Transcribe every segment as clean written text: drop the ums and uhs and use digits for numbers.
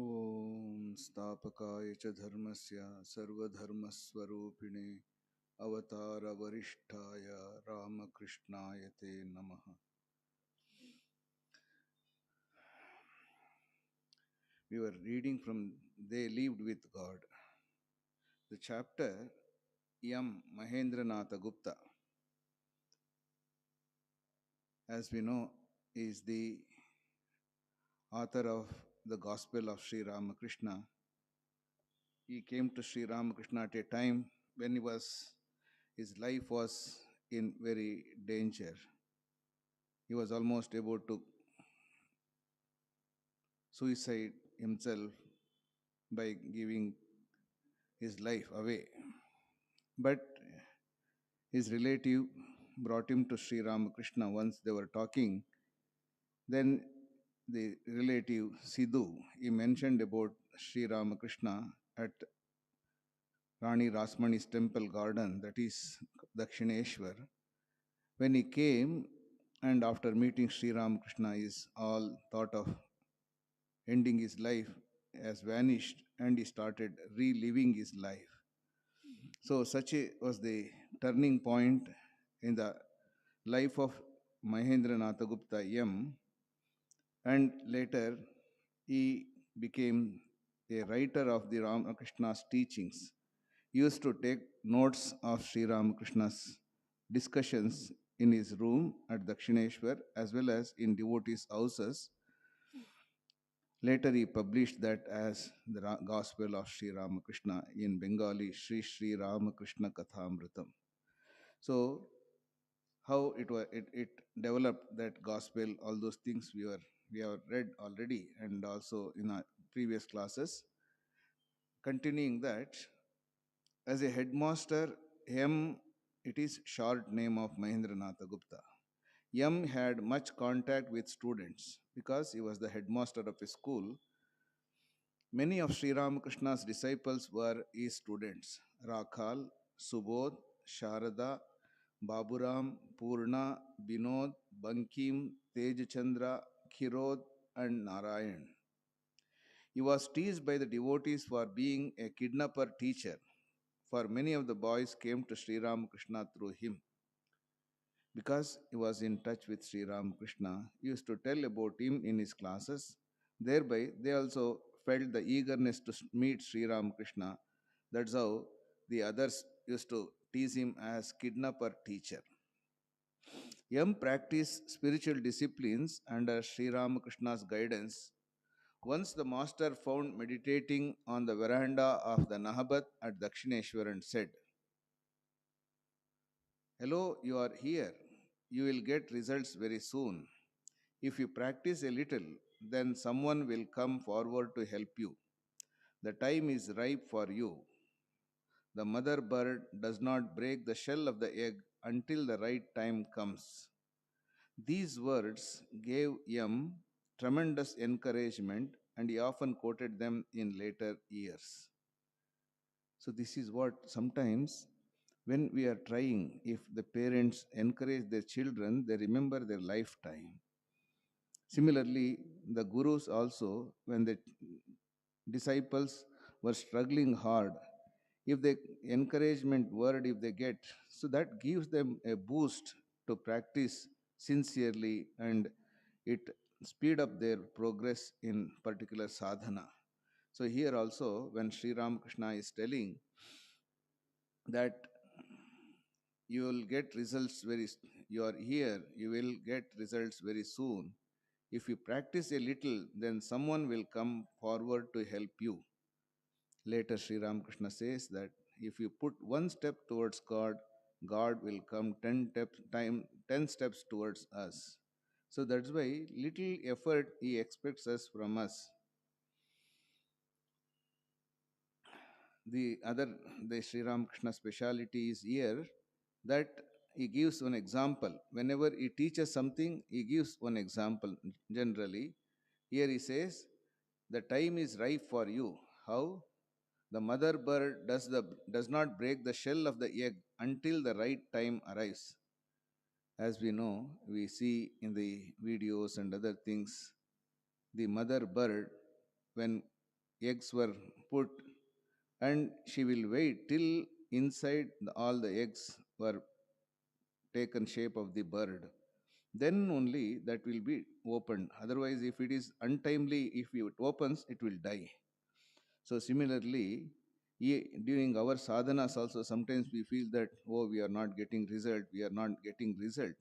ॐ स्थापकाय च धर्मस्य सर्वधर्मस्वरूपिणे अवतारवरिष्ठाय रामकृष्णाय ते नमः. We were reading from They Lived with God. The chapter M. Mahendranatha Gupta, as we know, is the author of the Gospel of Sri Ramakrishna. He came to Sri Ramakrishna at a time when his life was in very danger. He was almost about to suicide himself by giving his life away. But his relative brought him to Sri Ramakrishna once they were talking. Then the relative Sidhu, he mentioned about Sri Ramakrishna at Rani Rasmani's temple garden, that is Dakshineshwar. When he came and after meeting Sri Ramakrishna, his all thought of ending his life has vanished and he started reliving his life. So, such was the turning point in the life of Mahendranatha Gupta M. And later he became a writer of the Ramakrishna's teachings. He used to take notes of Sri Ramakrishna's discussions in his room at Dakshineshwar as well as in devotees' houses. Later, he published that as the Gospel of Sri Ramakrishna in Bengali, Sri Ramakrishna Kathamritam. So, how it developed that gospel, all those things we have read already, and also in our previous classes. Continuing that, as a headmaster, M, it is short name of Mahendranatha Gupta. M had much contact with students because he was the headmaster of a school. Many of Sri Ramakrishna's disciples were his students: Rakhal, Subodh, Sharada, Baburam, Purna, Binod, Bankim, Tejchandra, Khirod, and Narayan. He was teased by the devotees for being a kidnapper teacher, for many of the boys came to Sri Ramakrishna through him. Because he was in touch with Sri Ramakrishna, he used to tell about him in his classes. Thereby, they also felt the eagerness to meet Sri Ramakrishna. That's how the others used to tease him as kidnapper teacher. M practiced spiritual disciplines under Sri Ramakrishna's guidance. Once the master found meditating on the veranda of the Nahabat at Dakshineshwar and said, "Hello, you are here. You will get results very soon. If you practice a little, then someone will come forward to help you. The time is ripe for you. The mother bird does not break the shell of the egg until the right time comes." These words gave M tremendous encouragement, and he often quoted them in later years. So, this is what sometimes when we are trying, if the parents encourage their children, they remember their lifetime. Similarly, the gurus also, when the disciples were struggling hard, if the encouragement word if they get, so that gives them a boost to practice sincerely, and it speed up their progress in particular sadhana. So here also, when Sri Ramakrishna is telling that you will get results you are here, you will get results very soon. If you practice a little, then someone will come forward to help you. Later Sri Ramakrishna says that if you put one step towards God, God will come 10 steps towards us. So that's why little effort he expects us from us. The Sri Ramakrishna speciality is here that he gives one example. Whenever he teaches something, he gives one example generally. Here he says, the time is ripe for you. How? The mother bird does not break the shell of the egg until the right time arrives. As we know, we see in the videos and other things, the mother bird, when eggs were put, and she will wait till inside all the eggs were taken shape of the bird, then only that will be opened. Otherwise, if it is untimely, if it opens, it will die. So similarly, during our sadhanas also, sometimes we feel that, oh, we are not getting result, we are not getting result,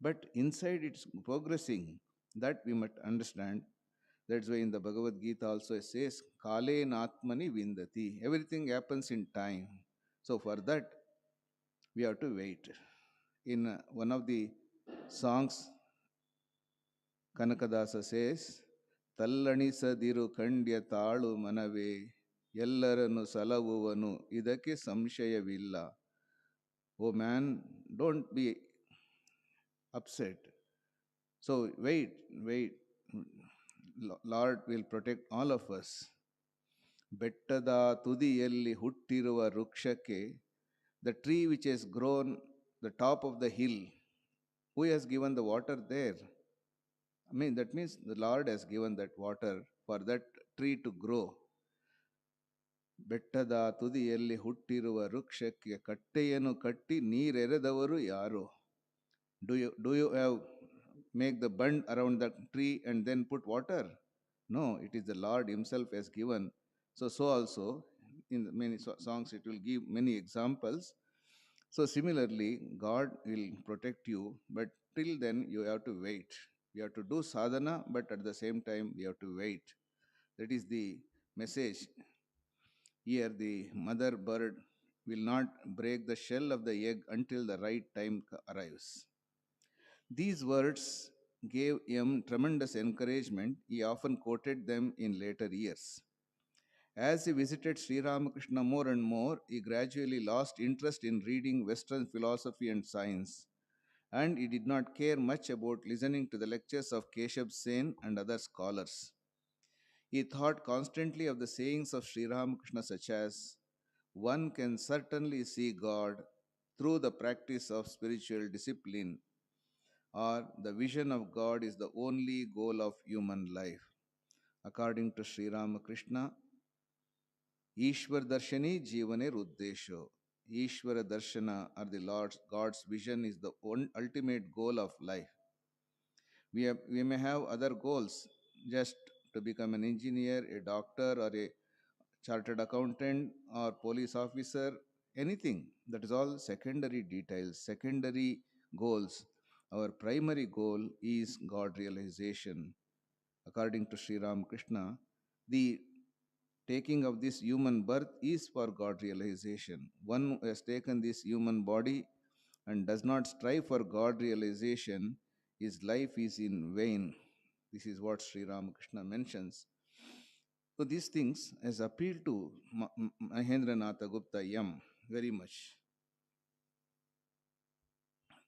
but inside it's progressing. That we must understand. That's why in the Bhagavad Gita also it says, Kale Natmani Vindati. Everything happens in time. So for that, we have to wait. In one of the songs, Kanakadasa says, Tallaniಸದಿರು ಖಂಡ್ಯ ತಾಳು ಮನವೇ ಎಲ್ಲರನ್ನು ಸಲಹುವನು ಇದಕ್ಕೆ ಸಂಶಯವಿಲ್ಲ. Oh man, don't be upset. So wait. Lord will protect all of us. ಬೆಟ್ಟದ ತುದಿಯಲ್ಲಿ ಹುಟ್ಟಿರುವ ವೃಕ್ಷಕ್ಕೆ, the tree which has grown the top of the hill, who has given the water there? I mean, that means the Lord has given that water for that tree to grow. ಬೆಟ್ಟದ ತುದಿಯಲ್ಲಿ ಹುಟ್ಟಿರುವ ವೃಕ್ಷಕ್ಕೆ ಕಟ್ಟೆಯನ್ನು ಕಟ್ಟಿ ನೀರೆರೆದವರು ಯಾರು? Do you have make the bund around the tree and then put water? No, it is the Lord Himself has given. So also in many songs it will give many examples. So similarly, God will protect you, but till then you have to wait. You have to do sadhana, but at the same time you have to wait. That is the message. Here the mother bird will not break the shell of the egg until the right time arrives. These words gave him tremendous encouragement. He often quoted them in later years. As he visited Sri Ramakrishna more and more, he gradually lost interest in reading Western philosophy and science, and he did not care much about listening to the lectures of Keshav Sen and other scholars. He thought constantly of the sayings of Sri Ramakrishna, such as, one can certainly see God through the practice of spiritual discipline, or the vision of God is the only goal of human life. According to Sri Ramakrishna, Ishwar Darshani Jeevaner Uddesho. Ishwara Darshana or the Lord's God's vision is the ultimate goal of life. We may have other goals, just to become an engineer, a doctor, or a chartered accountant, or police officer, anything. That is all secondary details, secondary goals. Our primary goal is God realization. According to Sri Ramakrishna, the taking of this human birth is for God realization. One who has taken this human body and does not strive for God realization, his life is in vain. This is what Sri Ramakrishna mentions. So these things has appealed to Mahendranatha Gupta M very much.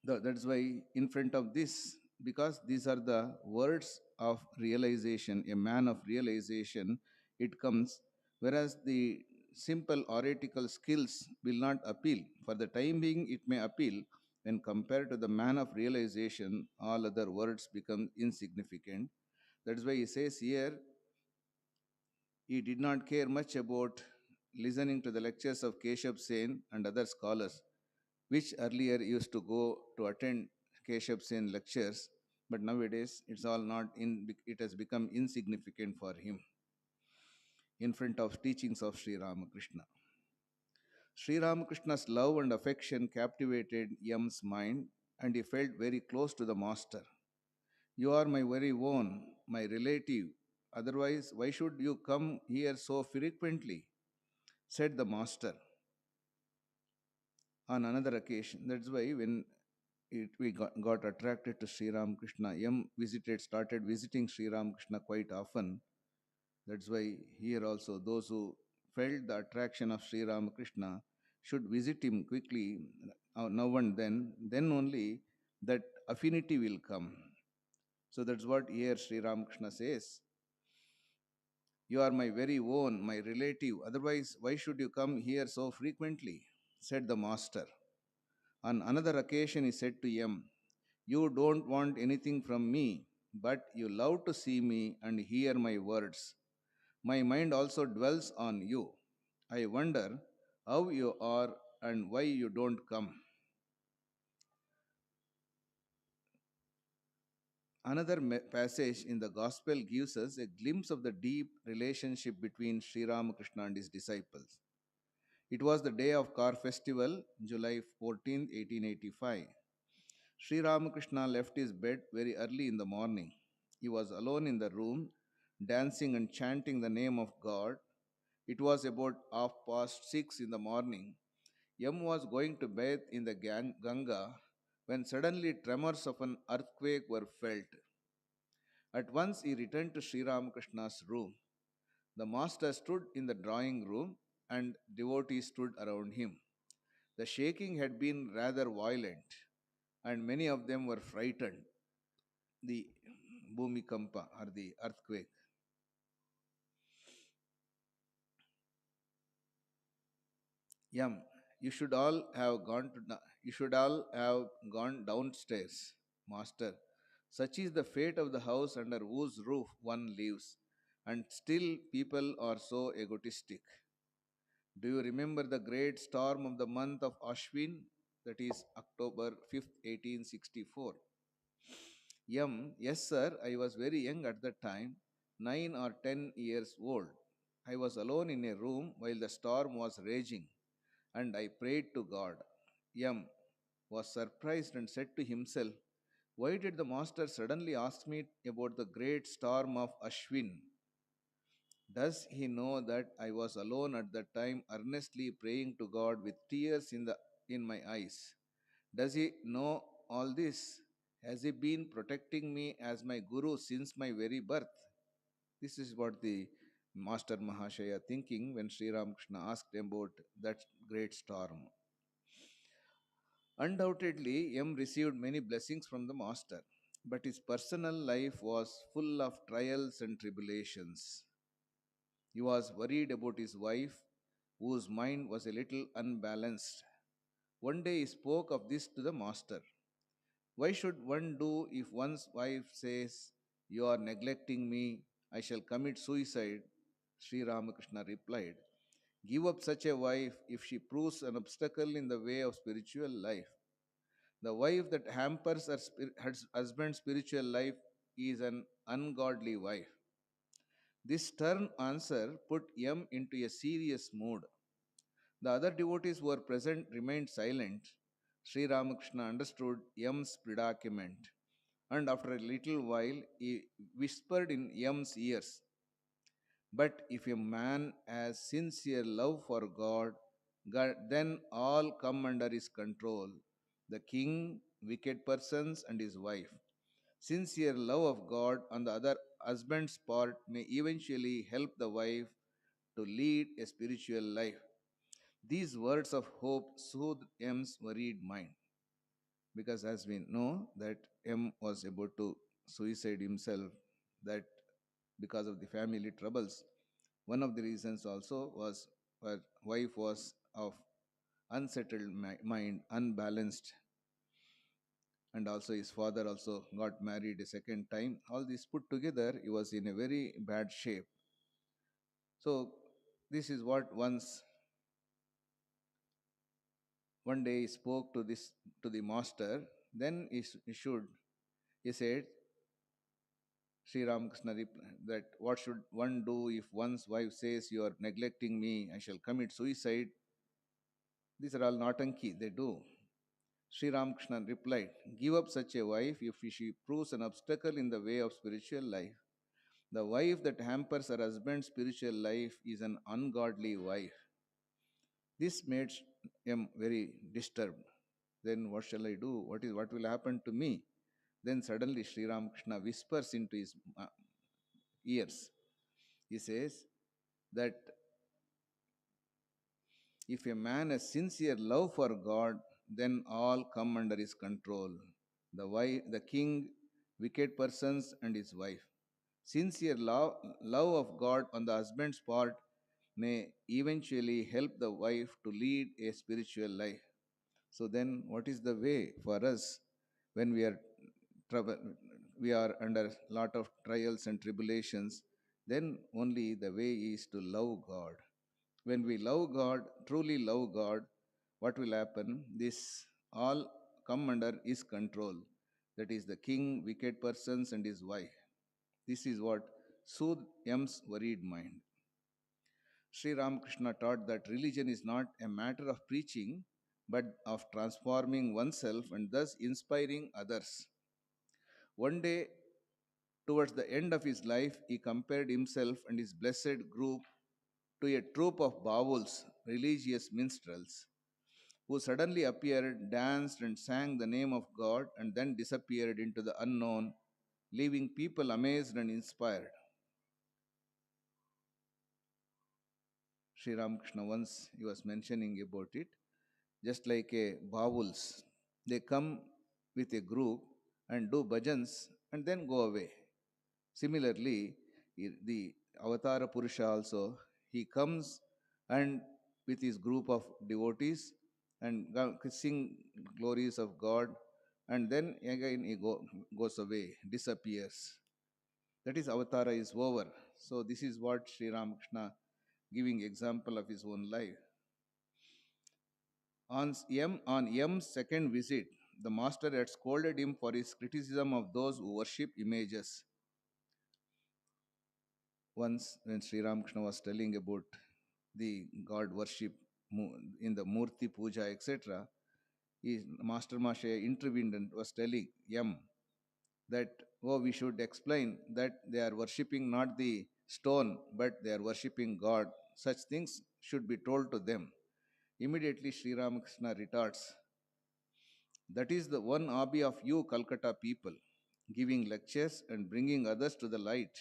That's why in front of this, because these are the words of realization, a man of realization, it comes, whereas the simple oratorical skills will not appeal. For the time being, it may appeal. When compared to the man of realization, all other words become insignificant. That's why he says here, he did not care much about listening to the lectures of Keshav Sen and other scholars, which earlier used to go to attend Keshav Sen lectures, but nowadays it's all not in, it has become insignificant for him in front of teachings of Sri Ramakrishna. Sri Ramakrishna's love and affection captivated Yam's mind, and he felt very close to the master. You are my very own, my relative. Otherwise, why should you come here so frequently? Said the master on another occasion. That's why when we got attracted to Sri Ramakrishna, Yam started visiting Sri Ramakrishna quite often. That's why here also those who felt the attraction of Sri Ramakrishna should visit him quickly now and then only that affinity will come. So that's what here Sri Ramakrishna says. You are my very own, my relative. Otherwise, why should you come here so frequently? Said the master. On another occasion, he said to Yam, you don't want anything from me, but you love to see me and hear my words. My mind also dwells on you. I wonder how you are and why you don't come. Another passage in the Gospel gives us a glimpse of the deep relationship between Sri Ramakrishna and his disciples. It was the day of Car Festival, July 14th, 1885. Sri Ramakrishna left his bed very early in the morning. He was alone in the room, dancing and chanting the name of God. It was about 6:30 in the morning. Yam was going to bathe in the Ganga when suddenly tremors of an earthquake were felt. At once he returned to Sri Ramakrishna's room. The master stood in the drawing room and devotees stood around him. The shaking had been rather violent, and many of them were frightened. The Bhumikampa or the earthquake. Yam, you should all have gone downstairs, master. Such is the fate of the house under whose roof one lives, and still people are so egotistic. Do you remember the great storm of the month of Ashwin, that is October 5th, 1864? Yes, sir, I was very young at that time, 9 or 10 years old. I was alone in a room while the storm was raging, and I prayed to God. Yam was surprised and said to himself, why did the master suddenly ask me about the great storm of Ashwin? Does he know that I was alone at that time, earnestly praying to God with tears in my eyes? Does he know all this? Has he been protecting me as my guru since my very birth? This is what the Master Mahashaya thinking when Sri Ramakrishna asked about that great storm. Undoubtedly, M received many blessings from the Master, but his personal life was full of trials and tribulations. He was worried about his wife, whose mind was a little unbalanced. One day he spoke of this to the Master. Why should one do if one's wife says, you are neglecting me, I shall commit suicide? Sri Ramakrishna replied, give up such a wife if she proves an obstacle in the way of spiritual life. The wife that hampers her husband's spiritual life is an ungodly wife. This stern answer put M into a serious mood. The other devotees who were present remained silent. Sri Ramakrishna understood M's predicament, and after a little while he whispered in M's ears, but if a man has sincere love for God, then all come under his control, the king, wicked persons, and his wife. Sincere love of God on the other husband's part may eventually help the wife to lead a spiritual life. These words of hope soothed M's worried mind, because as we know that M was about to suicide himself, that because of the family troubles. One of the reasons also was her wife was of unsettled mind, unbalanced, and also his father also got married a second time. All this put together, he was in a very bad shape. So this is what one day he spoke to the master. Then he said, Sri Ramakrishna that what should one do if one's wife says you are neglecting me, I shall commit suicide. These are all nautanki, they do. Sri Ramakrishna replied, give up such a wife if she proves an obstacle in the way of spiritual life. The wife that hampers her husband's spiritual life is an ungodly wife. This made him very disturbed. Then what shall I do? What will happen to me? Then suddenly Sri Ramakrishna whispers into his ears. He says that if a man has sincere love for God, then all come under his control. The king, wicked persons, and his wife. Sincere love of God on the husband's part may eventually help the wife to lead a spiritual life. So then, what is the way for us when trouble, we are under lot of trials and tribulations? then only the way is to love God. When we love God, truly love God, what will happen? This all come under his control. That is the king, wicked persons, and his wife. This is what soothed M's worried mind. Sri Ramakrishna taught that religion is not a matter of preaching, but of transforming oneself and thus inspiring others. One day, towards the end of his life, he compared himself and his blessed group to a troop of bawuls, religious minstrels, who suddenly appeared, danced, and sang the name of God, and then disappeared into the unknown, leaving people amazed and inspired. Sri Ramakrishna once he was mentioning about it, just like a bawuls. They come with a group and do bhajans and then go away. Similarly, the Avatara Purusha also, he comes and with his group of devotees and sing glories of God, and then again he goes away, disappears. That is Avatara is over. So this is what Sri Ramakrishna giving example of his own life. On M's second visit, the master had scolded him for his criticism of those who worship images. Once, when Sri Ramakrishna was telling about the god worship in the Murti Puja, etc., Master Masha intervened and was telling M that, oh, we should explain that they are worshipping not the stone, but they are worshipping God. Such things should be told to them. Immediately, Sri Ramakrishna retorts, that is the one hobby of you, Calcutta people, giving lectures and bringing others to the light.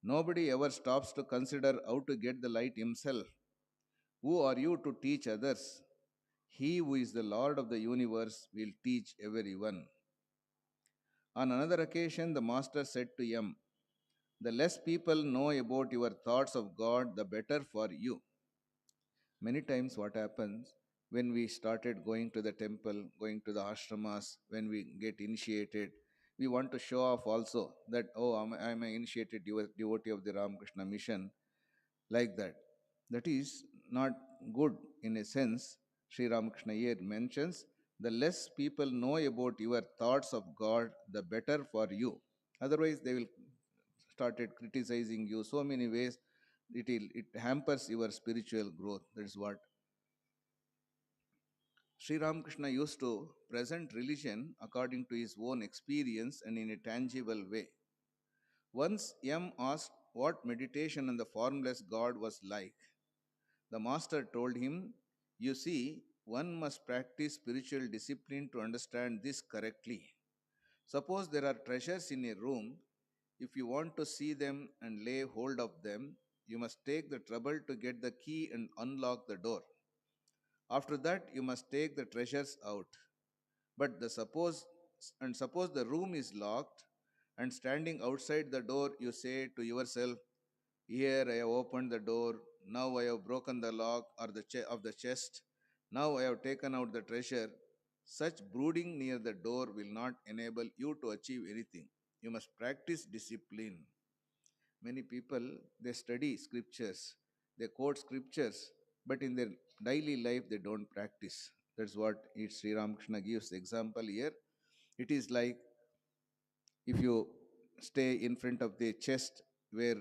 Nobody ever stops to consider how to get the light himself. Who are you to teach others? He who is the Lord of the universe will teach everyone. On another occasion, the Master said to M, the less people know about your thoughts of God, the better for you. Many times, what happens when we started going to the temple, going to the ashramas, when we get initiated, we want to show off also that, oh, I'm an initiated devotee of the Ramakrishna mission, like that. That is not good in a sense. Sri Ramakrishna here mentions the less people know about your thoughts of God, the better for you. Otherwise, they will started criticizing you so many ways. It hampers your spiritual growth. That is what Sri Ramakrishna used to present religion according to his own experience and in a tangible way. Once M asked what meditation on the formless God was like. The master told him, you see, one must practice spiritual discipline to understand this correctly. Suppose there are treasures in a room. If you want to see them and lay hold of them, you must take the trouble to get the key and unlock the door. After that, you must take the treasures out. But suppose the room is locked, and standing outside the door, you say to yourself, here I have opened the door. Now I have broken the lock or of the chest. Now I have taken out the treasure. Such brooding near the door will not enable you to achieve anything. You must practice discipline. Many people, they study scriptures, they quote scriptures, but in their daily life they don't practice. That's what Sri Ramakrishna gives example here. It is like if you stay in front of the chest where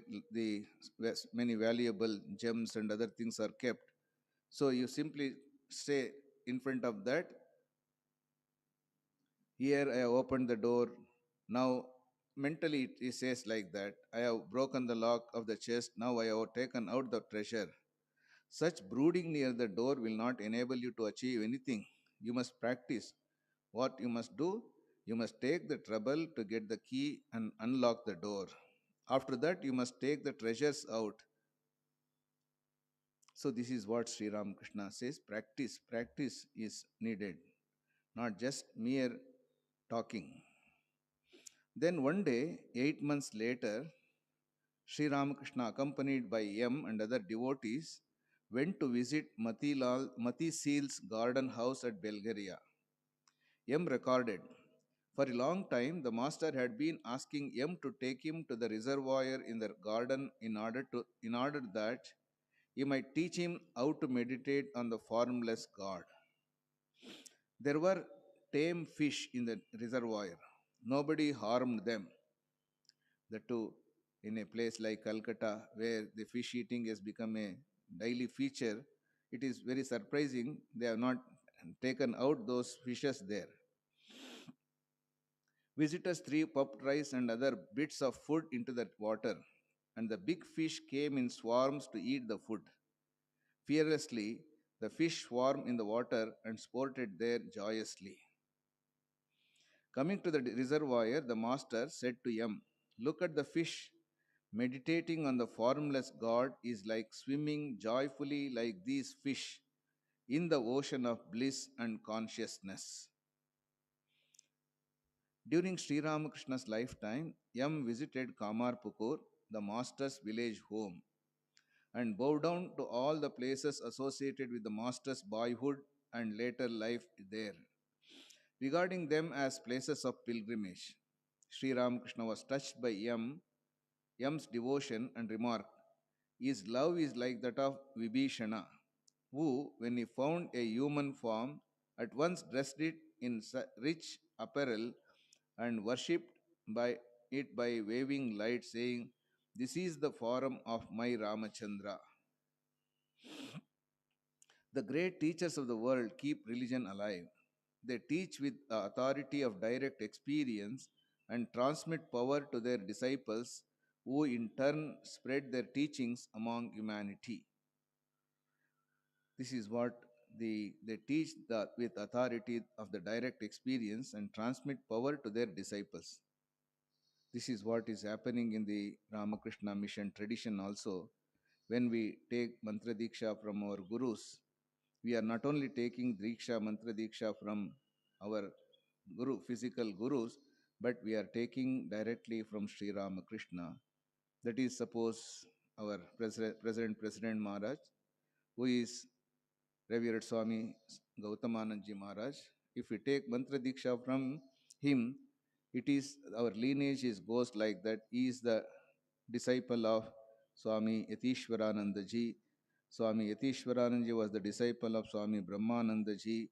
where many valuable gems and other things are kept, so you simply stay in front of that. Here I have opened the door. Now mentally it says like that, I have broken the lock of the chest. Now I have taken out the treasure. Such brooding near the door will not enable you to achieve anything. You must practice. What you must do? You must take the trouble to get the key and unlock the door. After that, you must take the treasures out. So, this is what Sri Ramakrishna says, practice. Practice is needed, not just mere talking. Then one day, 8 months later, Sri Ramakrishna, accompanied by M and other devotees, went to visit Mati Seal's garden house at Bulgaria. M recorded, For a long time, the master had been asking Yam to take him to the reservoir in the garden in order that he might teach him how to meditate on the formless God. There were tame fish in the reservoir. Nobody harmed them. The two in a place like Calcutta, where the fish eating has become a daily feature, it is very surprising they have not taken out those fishes there. Visitors threw puffed rice and other bits of food into the water, and the big fish came in swarms to eat the food. Fearlessly, the fish swarmed in the water and sported there joyously. Coming to the reservoir, the master said to Yam, "Look at the fish. Meditating on the formless God is like swimming joyfully like these fish in the ocean of bliss and consciousness." During Sri Ramakrishna's lifetime, Yam visited Kamarpukur, the master's village home, and bowed down to all the places associated with the master's boyhood and later life there, regarding them as places of pilgrimage. Sri Ramakrishna was touched by Yam's devotion and remarked, "His love is like that of Vibhishana, who, when he found a human form, at once dressed it in rich apparel and worshipped by it by waving light, saying, 'This is the form of my Ramachandra.'" The great teachers of the world keep religion alive. They teach with the authority of direct experience and transmit power to their disciples, who in turn spread their teachings among humanity. This is what they teach with authority of the direct experience and transmit power to their disciples. This is what is happening in the Ramakrishna mission tradition also. When we take mantra diksha from our gurus, we are not only taking diksha, mantra diksha from our physical gurus, but we are taking directly from Sri Ramakrishna. That is, suppose our President Maharaj, who is Revered Swami Gautamananji Maharaj. If we take mantra diksha from him, it is our lineage is goes like that. He is the disciple of Swami Yatishwarananda ji. Swami Yatishwarananda ji was the disciple of Swami Brahmananda ji.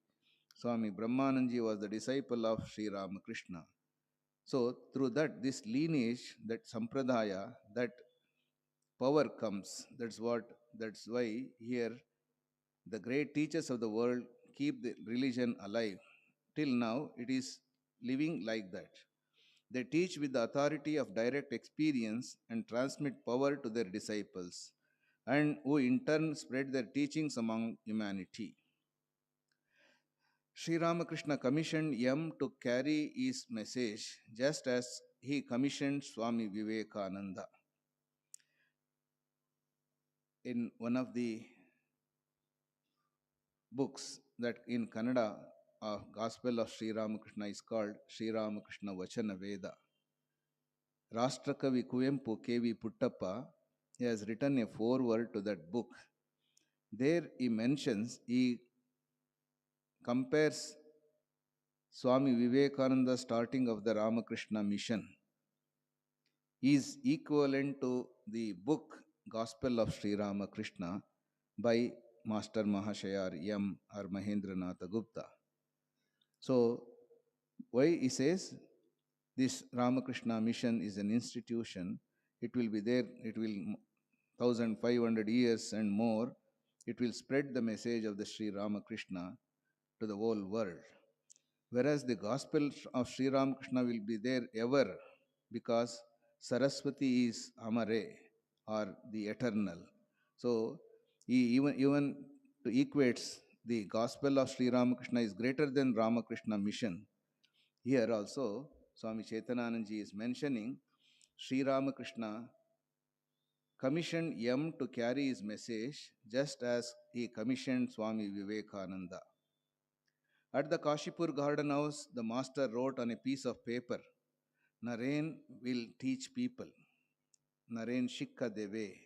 Swami Brahmananda ji was the disciple of Sri Ramakrishna. So through that, this lineage, that sampradaya, that power comes. That's why here the great teachers of the world keep the religion alive. Till now, it is living like that. They teach with the authority of direct experience and transmit power to their disciples, and who in turn spread their teachings among humanity. Sri Ramakrishna commissioned Yam to carry his message just as he commissioned Swami Vivekananda. In one of the books that in Kannada Gospel of Sri Ramakrishna is called Sri Ramakrishna Vachana Veda. Rashtrakavi Kuvempu K.V. Puttappa, he has written a foreword to that book. There he compares Swami Vivekananda starting of the Ramakrishna mission is equivalent to the book Gospel of Sri Ramakrishna by Master Mahashayar M. or Mahendranatha Gupta. So, why he says this Ramakrishna mission is an institution, it will be there, it will 1500 years and more, it will spread the message of the Sri Ramakrishna to the whole world. Whereas the gospel of Sri Ramakrishna will be there ever because Saraswati is Amare or the eternal. So he even to equates the gospel of Sri Ramakrishna is greater than Ramakrishna mission. Here also Swami Chaitananandji is mentioning Sri Ramakrishna commissioned Yam to carry his message just as he commissioned Swami Vivekananda. At the Kashipur garden house, the master wrote on a piece of paper, "Naren will teach people. Naren shikha deve."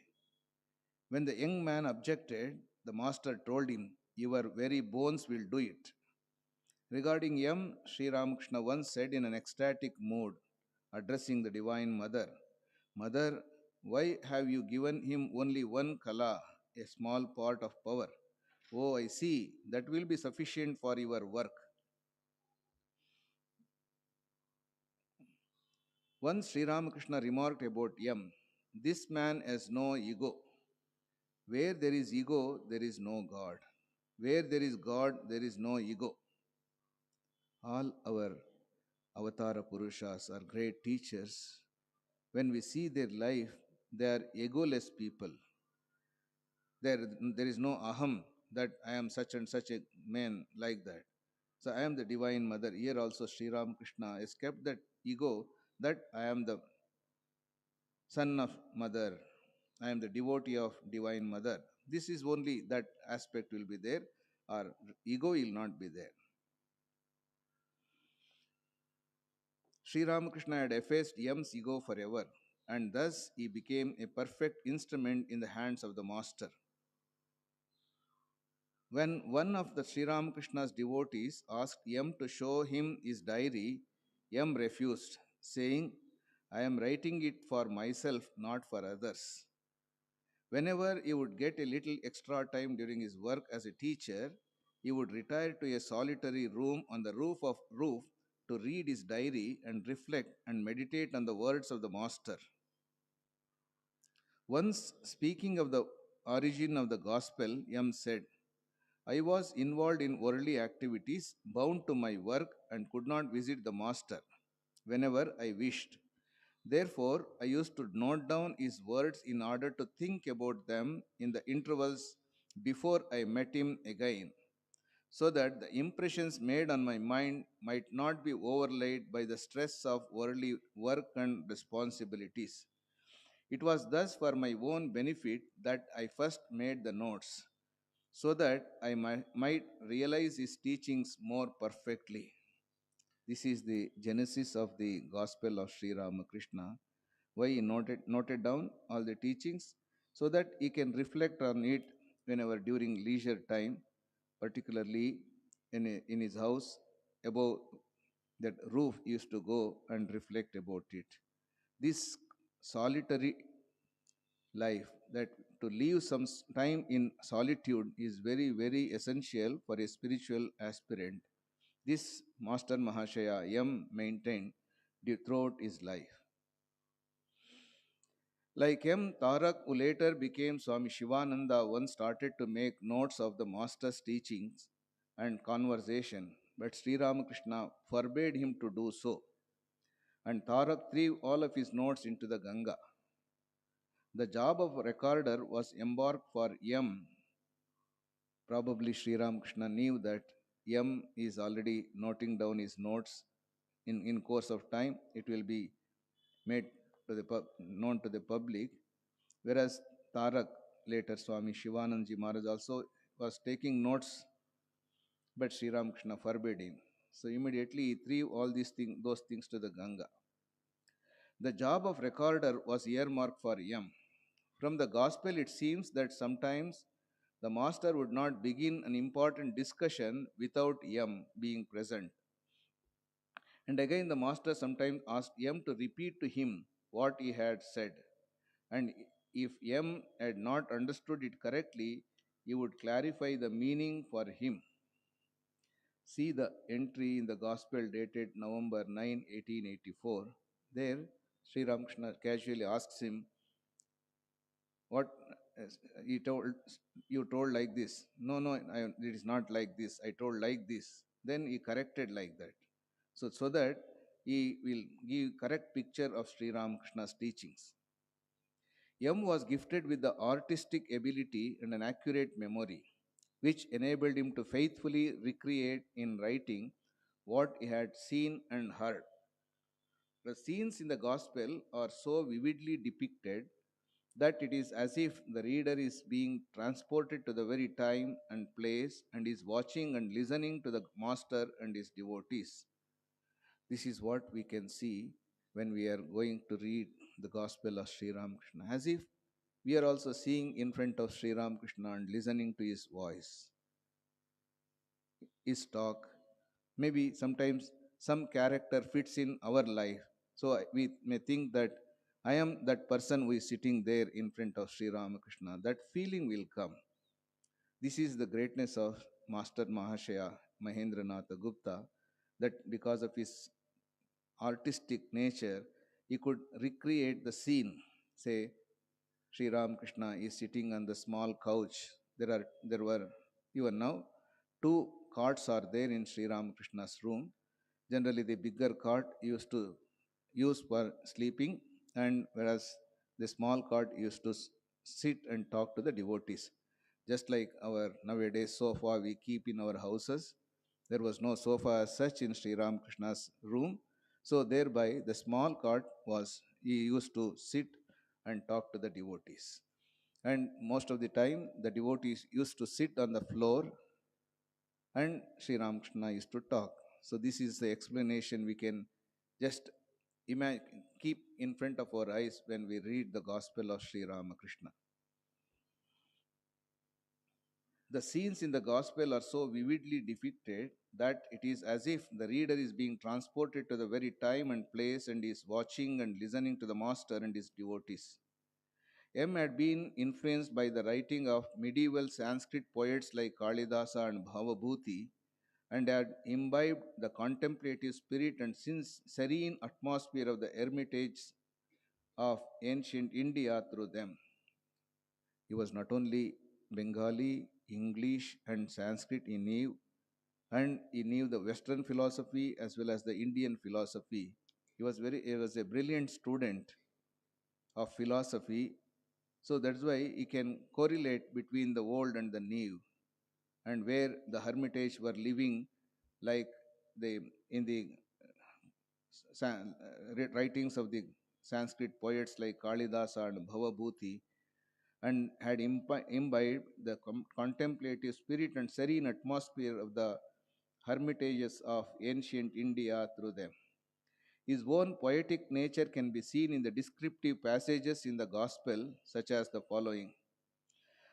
When the young man objected, the master told him, "Your very bones will do it." Regarding Yam, Sri Ramakrishna once said in an ecstatic mood, addressing the Divine Mother, Mother, why have you given him only one kala, a small part of power? Oh, I see, that will be sufficient for your work. Once Sri Ramakrishna remarked about Yam, this man has no ego. Where there is ego, there is no God. Where there is God, there is no ego. All our Avatara Purushas are great teachers. When we see their life, they are egoless people. There is no aham that I am such and such a man like that. So I am the Divine Mother. Here also Sri Ramakrishna has kept that ego that I am the son of mother. I am the devotee of Divine Mother. This is only that aspect will be there, or ego will not be there. Sri Ramakrishna had effaced Yam's ego forever, and thus he became a perfect instrument in the hands of the Master. When one of the Sri Ramakrishna's devotees asked Yam to show him his diary, Yam refused, saying, I am writing it for myself, not for others. Whenever he would get a little extra time during his work as a teacher, he would retire to a solitary room on the roof to read his diary and reflect and meditate on the words of the Master. Once speaking of the origin of the gospel, Yam said, I was involved in worldly activities, bound to my work, and could not visit the Master whenever I wished. Therefore, I used to note down his words in order to think about them in the intervals before I met him again, so that the impressions made on my mind might not be overlaid by the stress of worldly work and responsibilities. It was thus for my own benefit that I first made the notes, so that I might realize his teachings more perfectly. This is the genesis of the Gospel of Sri Ramakrishna. Why he noted down all the teachings so that he can reflect on it whenever during leisure time, particularly in his house, above that roof he used to go and reflect about it. This solitary life, that to live some time in solitude is very, very essential for a spiritual aspirant. This Master Mahashaya Yam maintained throughout his life. Like M. Tarak, who later became Swami Shivananda, once started to make notes of the Master's teachings and conversation, but Sri Ramakrishna forbade him to do so, and Tarak threw all of his notes into the Ganga. The job of recorder was embarked for M. Probably Sri Ramakrishna knew that M is already noting down his notes. In course of time, it will be made to known to the public. Whereas Tarak, later Swami Shivananji Maharaj, also was taking notes, but Sri Ramakrishna forbade him. So immediately he threw all those things to the Ganga. The job of recorder was earmarked for Yam. From the Gospel, it seems that sometimes the Master would not begin an important discussion without Yam being present. And again, the Master sometimes asked Yam to repeat to him what he had said. And if M had not understood it correctly, he would clarify the meaning for him. See the entry in the Gospel dated November 9, 1884. There, Sri Ramakrishna casually asks him, what he told, you told like this. No, no, it is not like this. I told like this. Then he corrected like that. So that he will give correct picture of Sri Ramakrishna's teachings. M was gifted with the artistic ability and an accurate memory, which enabled him to faithfully recreate in writing what he had seen and heard. The scenes in the Gospel are so vividly depicted that it is as if the reader is being transported to the very time and place and is watching and listening to the Master and his devotees. This is what we can see when we are going to read the Gospel of Sri Ramakrishna, as if we are also seeing in front of Sri Ramakrishna and listening to his voice, his talk. Maybe sometimes some character fits in our life. So we may think that I am that person who is sitting there in front of Sri Ramakrishna. That feeling will come. This is the greatness of Master Mahashaya Mahendranatha Gupta, that because of his artistic nature, he could recreate the scene. Say, Sri Ramakrishna is sitting on the small couch. There were even now two cots are there in Sri Ramakrishna's room. Generally, the bigger cot used to use for sleeping, and whereas the small cot used to sit and talk to the devotees. Just like our nowadays sofa we keep in our houses, there was no sofa as such in Sri Ramakrishna's room. So thereby the small cot was he used to sit and talk to the devotees. And most of the time the devotees used to sit on the floor and Sri Ramakrishna used to talk. So this is the explanation we can just keep in front of our eyes when we read the Gospel of Sri Ramakrishna. The scenes in the Gospel are so vividly depicted that it is as if the reader is being transported to the very time and place and is watching and listening to the Master and his devotees. M had been influenced by the writing of medieval Sanskrit poets like Kalidasa and Bhavabhuti, and had imbibed the contemplative spirit and serene atmosphere of the hermitage of ancient India through them. He was not only Bengali, English, and Sanskrit he knew, and he knew the Western philosophy as well as the Indian philosophy. He was a brilliant student of philosophy, so that's why he can correlate between the old and the new, and where the hermitage were living like the in the writings of the Sanskrit poets like Kalidasa and Bhavabhuti, and had imbibed the contemplative spirit and serene atmosphere of the hermitages of ancient India through them. His own poetic nature can be seen in the descriptive passages in the Gospel, such as the following.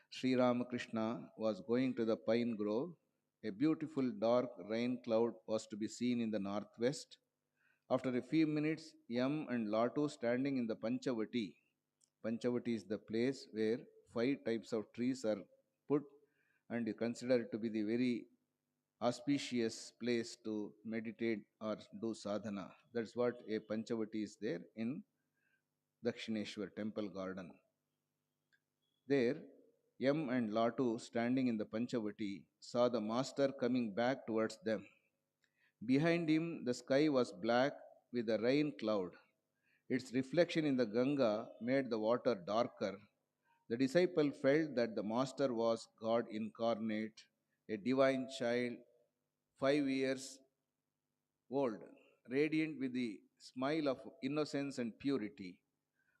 Sri Ramakrishna was going to the pine grove. A beautiful dark rain cloud was to be seen in the northwest. After a few minutes, Yam and Latu standing in the Panchavati. Panchavati is the place where five types of trees are put and you consider it to be the very auspicious place to meditate or do sadhana. That's what a Panchavati is there in Dakshineshwar temple garden. There, Yam and Latu, standing in the Panchavati, saw the master coming back towards them. Behind him, the sky was black with a rain cloud. Its reflection in the Ganga made the water darker. The disciple felt that the Master was God incarnate, a divine child, 5 years old, radiant with the smile of innocence and purity.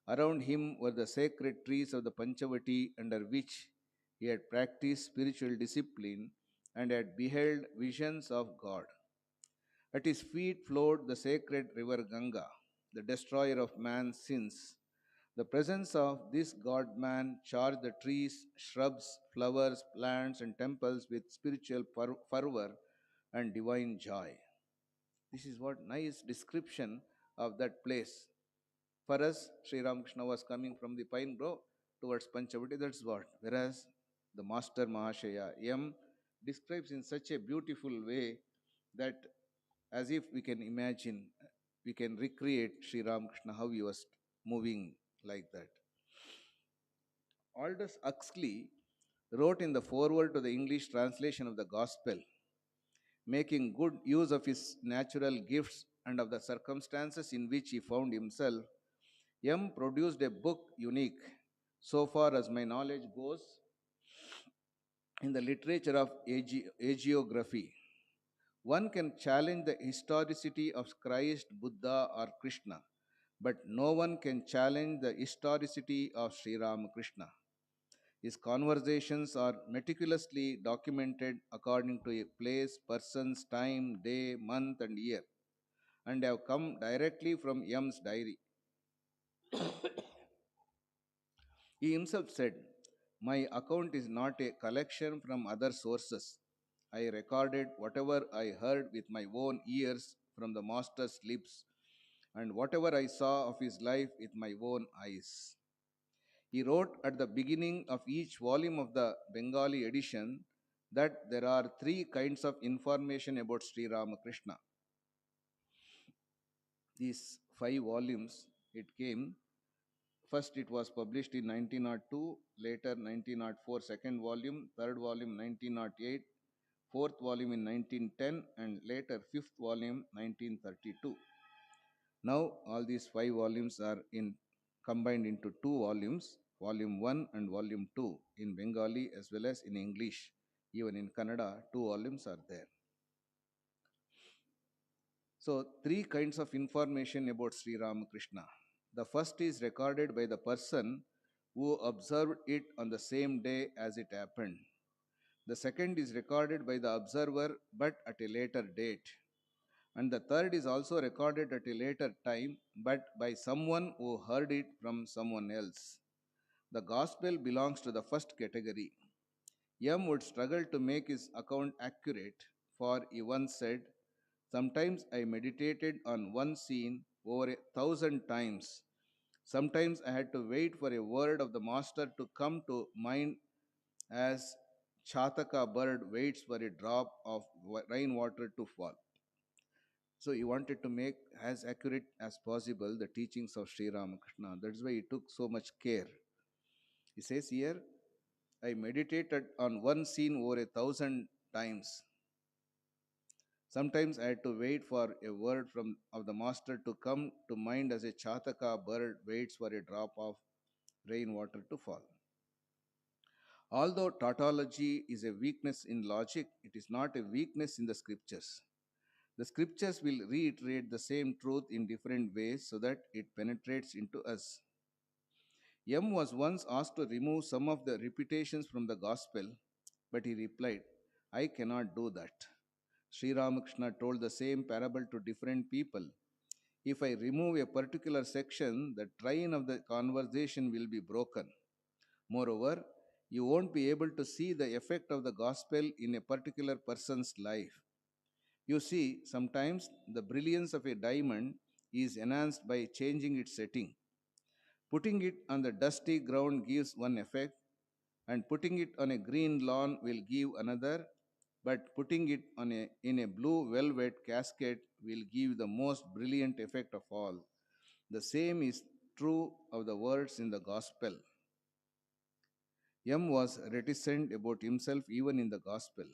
Around him were the sacred trees of the Panchavati under which he had practiced spiritual discipline and had beheld visions of God. At his feet flowed the sacred river Ganga, the destroyer of man's sins. The presence of this God man charged the trees, shrubs, flowers, plants, and temples with spiritual fervor and divine joy. This is what nice description of that place. For us, Sri Ramakrishna was coming from the pine grove towards Panchavati, that's what. Whereas the Master Mahashaya M describes in such a beautiful way that as if we can imagine, we can recreate Sri Ramakrishna how he was moving like that. Aldous Huxley wrote in the foreword to the English translation of the Gospel, making good use of his natural gifts and of the circumstances in which he found himself, M produced a book unique, so far as my knowledge goes, in the literature of hagiography. One can challenge the historicity of Christ, Buddha, or Krishna, but no one can challenge the historicity of Sri Ramakrishna. His conversations are meticulously documented according to a place, person's time, day, month, and year, and have come directly from M's diary. He himself said, "My account is not a collection from other sources. I recorded whatever I heard with my own ears from the Master's lips and whatever I saw of his life with my own eyes. He wrote at the beginning of each volume of the Bengali edition that there are three kinds of information about Sri Ramakrishna. These five volumes, it came. First, it was published in 1902, later 1904, second volume, third volume 1908, fourth volume in 1910, and later fifth volume 1932. Now, all these five volumes are combined into two volumes, volume 1 and volume 2, in Bengali as well as in English. Even in Kannada, two volumes are there. So, three kinds of information about Sri Ramakrishna. The first is recorded by the person who observed it on the same day as it happened. The second is recorded by the observer but at a later date. And the third is also recorded at a later time but by someone who heard it from someone else. The gospel belongs to the first category. Yam would struggle to make his account accurate, for he once said, "Sometimes I meditated on one scene over 1,000 times. Sometimes I had to wait for a word of the Master to come to mind as Chataka bird waits for a drop of rainwater to fall." So he wanted to make as accurate as possible the teachings of Sri Ramakrishna. That's why he took so much care. He says here, I meditated on one scene over 1,000 times. Sometimes I had to wait for a word from of the Master to come to mind as a Chataka bird waits for a drop of rainwater to fall. Although tautology is a weakness in logic, it is not a weakness in the scriptures. The scriptures will reiterate the same truth in different ways so that it penetrates into us. M was once asked to remove some of the repetitions from the gospel, but he replied, I cannot do that. Sri Ramakrishna told the same parable to different people. If I remove a particular section, the train of the conversation will be broken. Moreover, you won't be able to see the effect of the gospel in a particular person's life. You see, sometimes the brilliance of a diamond is enhanced by changing its setting. Putting it on the dusty ground gives one effect, and putting it on a green lawn will give another, but putting it in a blue velvet casket will give the most brilliant effect of all. The same is true of the words in the gospel. M was reticent about himself even in the gospel.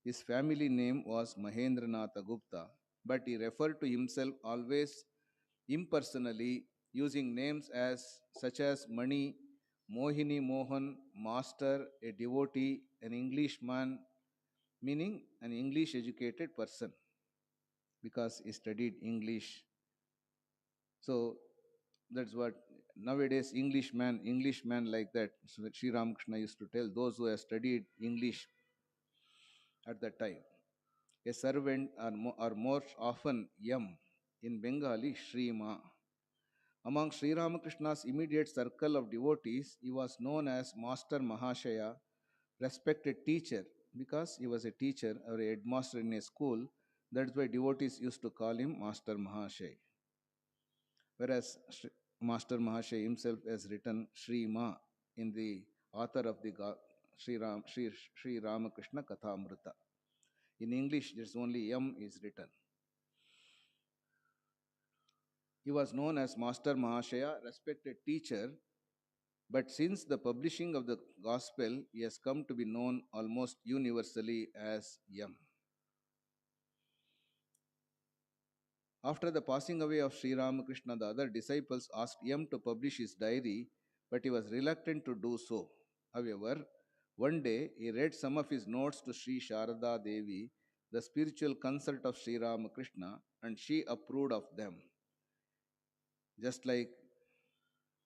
His family name was Mahendranatha Gupta, but he referred to himself always impersonally, using names such as Mani, Mohini Mohan, Master, a devotee, an Englishman, meaning an English educated person because he studied English. So that's what nowadays Englishman like that. So Sri Ramakrishna used to tell those who have studied English at that time. A servant or more often Yam, in Bengali Shri Ma. Among Sri Ramakrishna's immediate circle of devotees, he was known as Master Mahashaya, respected teacher, because he was a teacher or a headmaster in a school. That's why devotees used to call him Master Mahashay. Whereas Master Mahashay himself has written Sri Ma in the author of the Sri Ramakrishna Kathamrita. In English, there's only M is written. He was known as Master Mahashaya, respected teacher, but since the publishing of the gospel, he has come to be known almost universally as Yam. After the passing away of Sri Ramakrishna, the other disciples asked Yam to publish his diary, but he was reluctant to do so. However, one day he read some of his notes to Sri Sharada Devi, the spiritual consort of Sri Ramakrishna, and she approved of them. Just like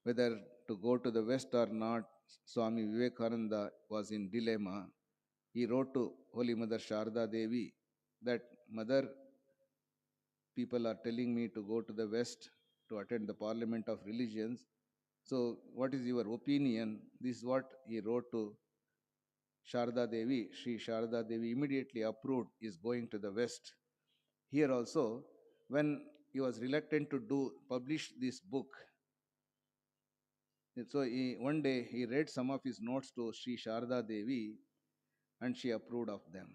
whether to go to the West or not, Swami Vivekananda was in dilemma. He wrote to Holy Mother Sharda Devi that, Mother, people are telling me to go to the West to attend the Parliament of Religions. So, what is your opinion? This is what he wrote to Sharda Devi, Sri Sharda Devi immediately approved is going to the west. Here also, when he was reluctant to publish this book, so one day he read some of his notes to Sri Sharda Devi and she approved of them.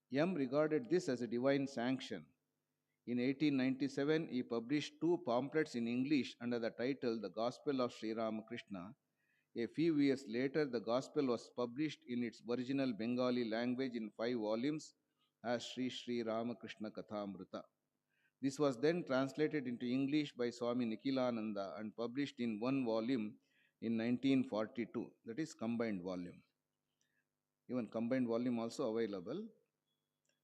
Yam regarded this as a divine sanction. In 1897, he published two pamphlets in English under the title The Gospel of Sri Ramakrishna. A few years later, the Gospel was published in its original Bengali language in 5 volumes as Sri Sri Ramakrishna Kathamrita. This was then translated into English by Swami Nikhilananda and published in one volume in 1942, that is combined volume. Even combined volume also available.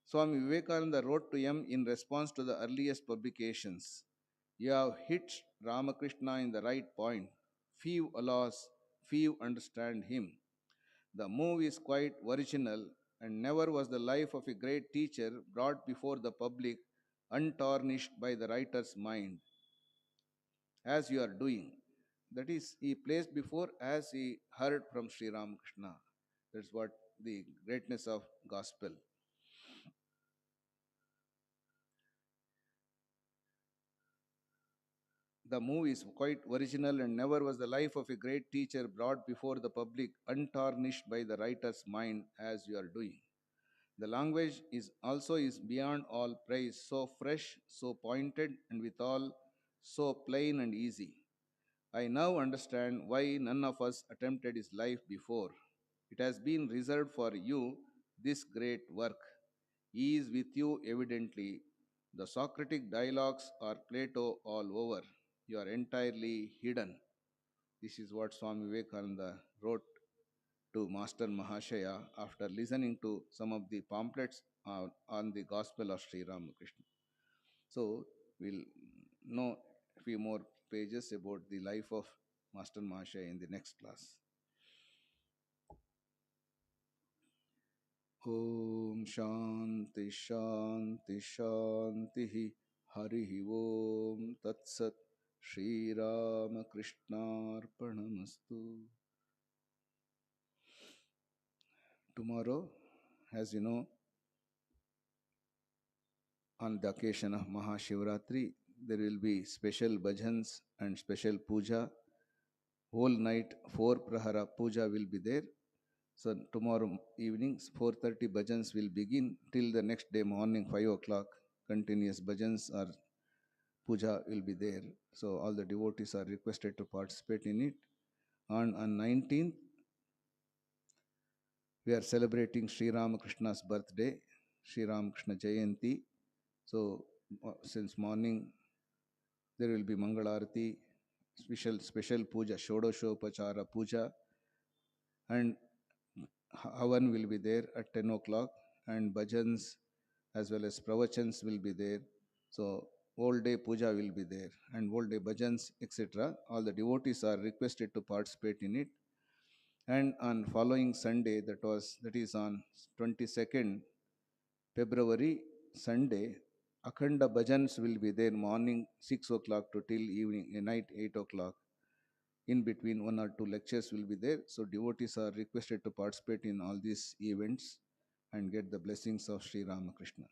Swami Vivekananda wrote to him in response to the earliest publications. You have hit Ramakrishna in the right point. Few, alas, few understand him. The move is quite original, and never was the life of a great teacher brought before the public untarnished by the writer's mind, as you are doing. That is, he placed before as he heard from Sri Ramakrishna. That's what the greatness of gospel. The move is quite original, and never was the life of a great teacher brought before the public untarnished by the writer's mind as you are doing. The language is also is beyond all praise, so fresh, so pointed, and withal so plain and easy. I now understand why none of us attempted his life before. It has been reserved for you, this great work. He is with you evidently. The Socratic dialogues are Plato all over. You are entirely hidden. This is what Swami Vivekananda wrote to Master Mahashaya after listening to some of the pamphlets on the Gospel of Sri Ramakrishna. So, we'll know a few more pages about the life of Master Mahashaya in the next class. Om Shanti Shanti Shanti Hari Om Tat Sat Shri Ramakrishnaarpanamastu. Tomorrow, as you know, on the occasion of Mahashivratri, there will be special bhajans and special puja. Whole night, 4 prahara puja will be there. So tomorrow evening, 4:30 bhajans will begin till the next day morning, 5 o'clock. Continuous bhajans or puja will be there. So all the devotees are requested to participate in it. On 19th, we are celebrating Sri Ramakrishna's birthday, Sri Ramakrishna Jayanti. So since morning, there will be Mangalarati, special puja, Shodashopachara puja, and Havan will be there at 10 o'clock, and bhajans as well as pravachans will be there. So all day puja will be there, and all day bhajans, etc. All the devotees are requested to participate in it. And on following Sunday, that is on 22nd February, Sunday, Akhanda bhajans will be there morning 6 o'clock to till evening, night 8 o'clock. In between, one or two lectures will be there. So devotees are requested to participate in all these events and get the blessings of Sri Ramakrishna.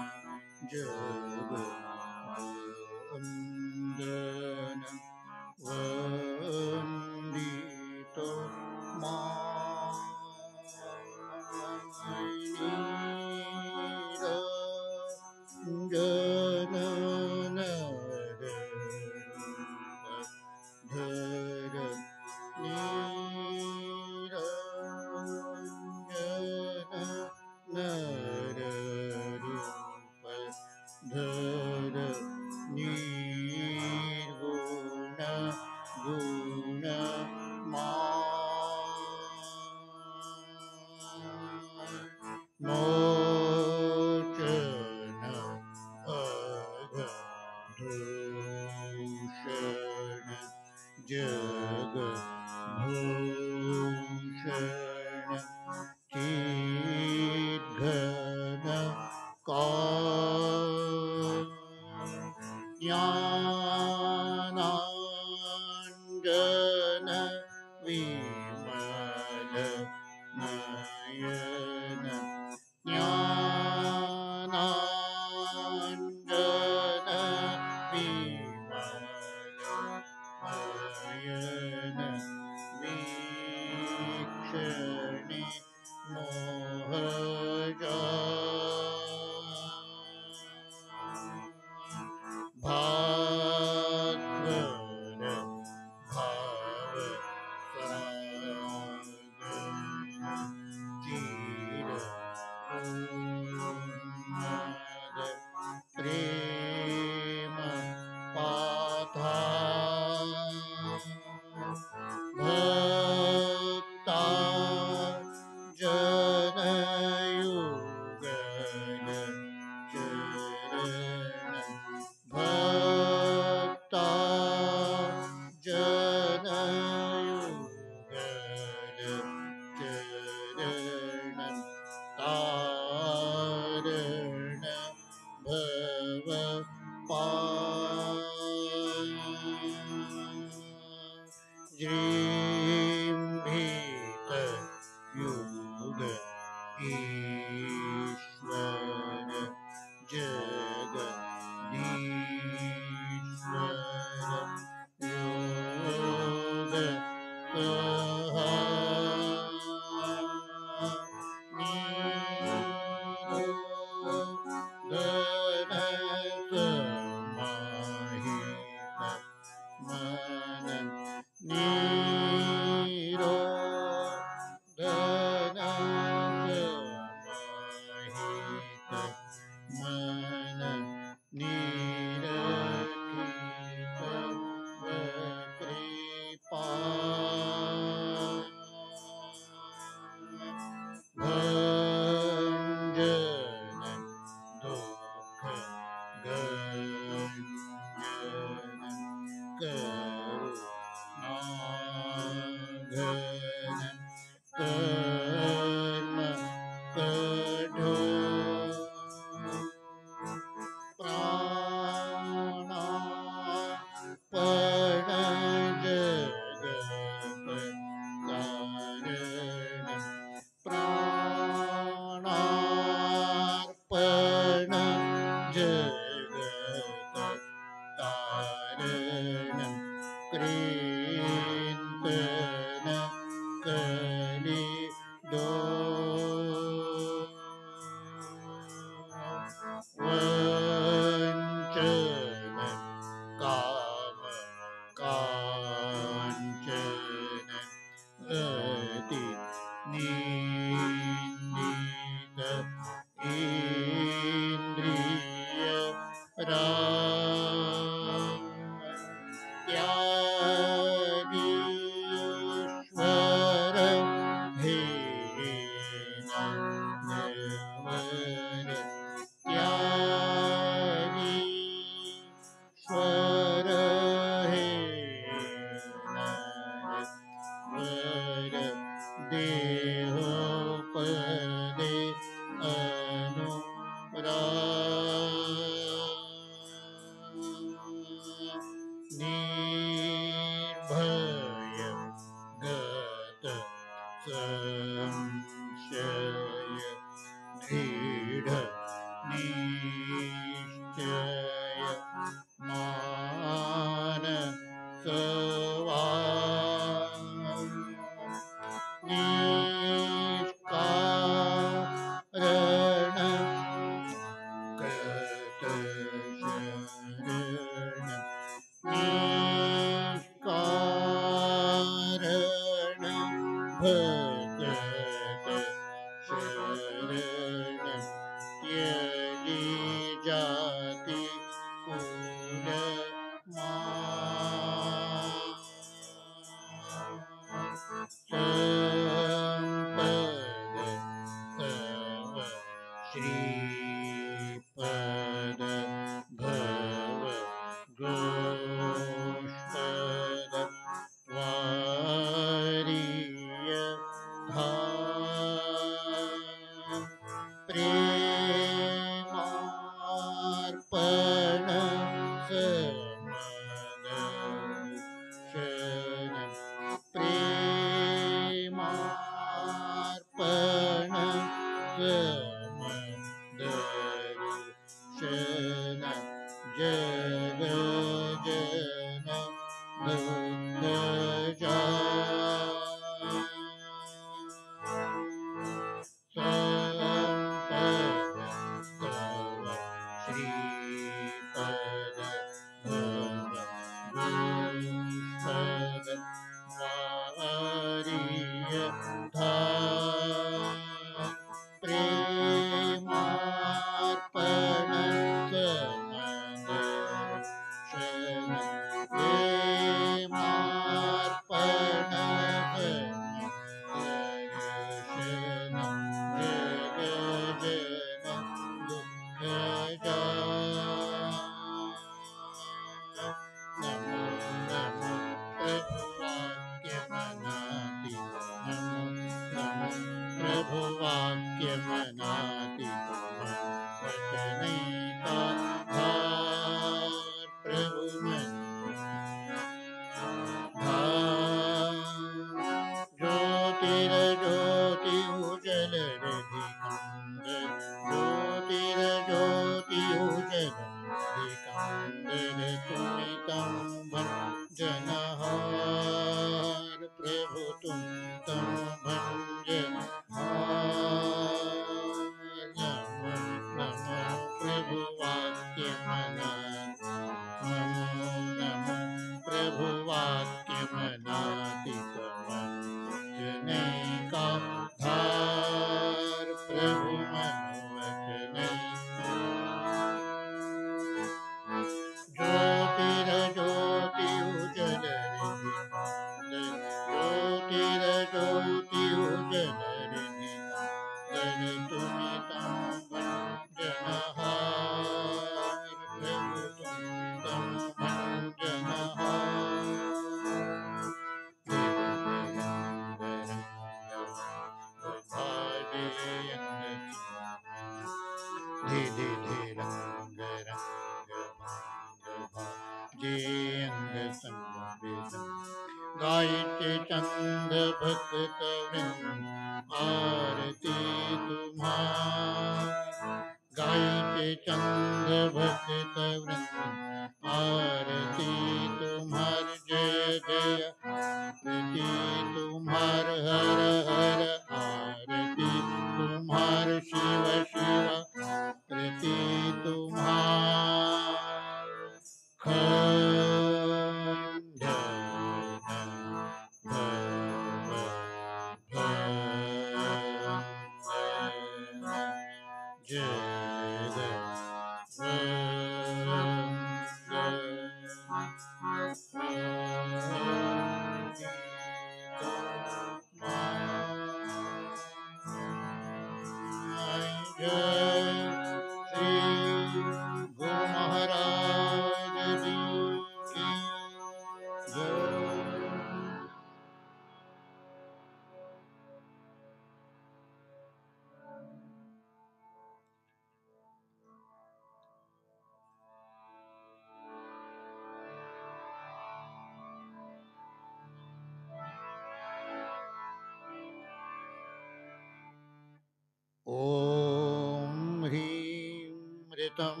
ॐ ह्रीं ऋतं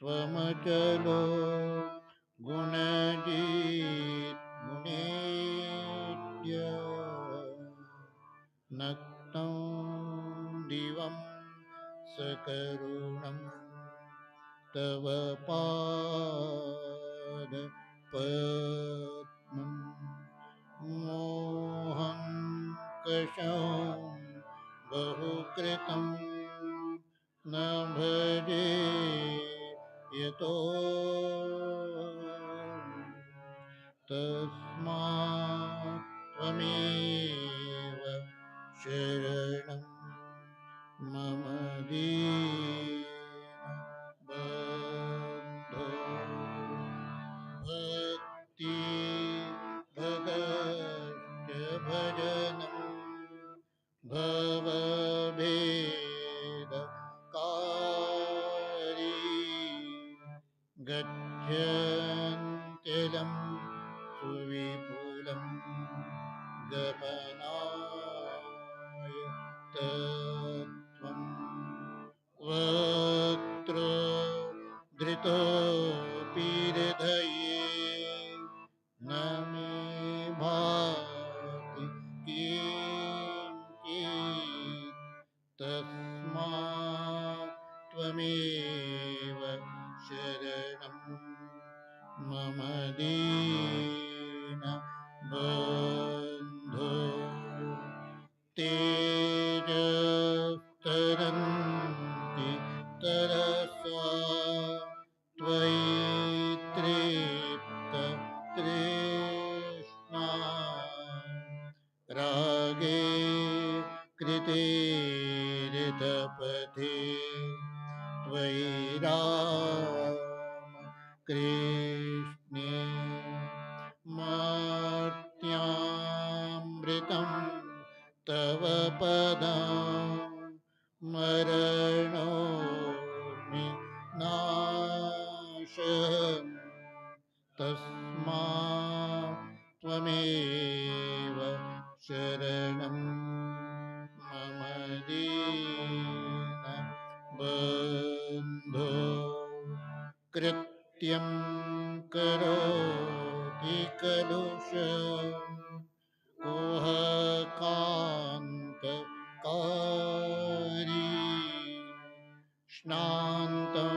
त्वमचलो गुणजीवितो करुणं तव पाद पद्मं मोहं कषं बहुकृतं न भजे यतो तस्मात् त्वमेव शरणं मम दीनबन्धो भक्ति भगश्च भजनं भवभेदकारी गच्छन्त्यलं सुविपुलं गमनाय तत्त्वं वक्त्र धृतोऽपि हृदये न मे भाति किञ्चित् तस्मात् त्वमेव शरणं मम दीन बन्धो तेजस्तरन्ति तरसा त्वयि तृप्त तृष्णा रागे कृते हृतपथे त्वयि राम कृष्णे मर्त्यामृतं तव पदं मरणोऽस्मि नाशम् तस्मात् त्वमेव शरणं मम दीन बन्धो कृत्यं करोति कलुष कोहकान्तकारी स्नान्तं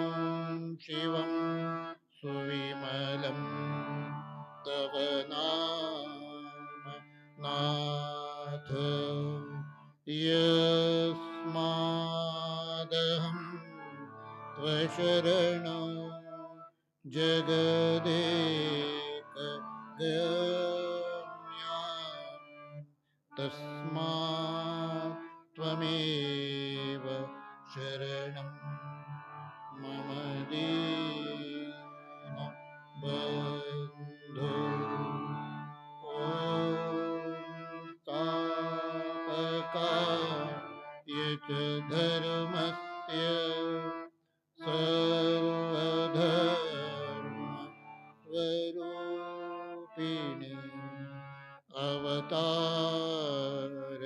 शिवं सुविमलं तव नाम नाथ यस्मादहं त्वशरणो जगदेकगम्या तस्मात् त्वमेव शरणं मम दीन बन्धो ॐ तापकाय च धर्मस्य सर्वधर्मस्वरूपिणे अवतार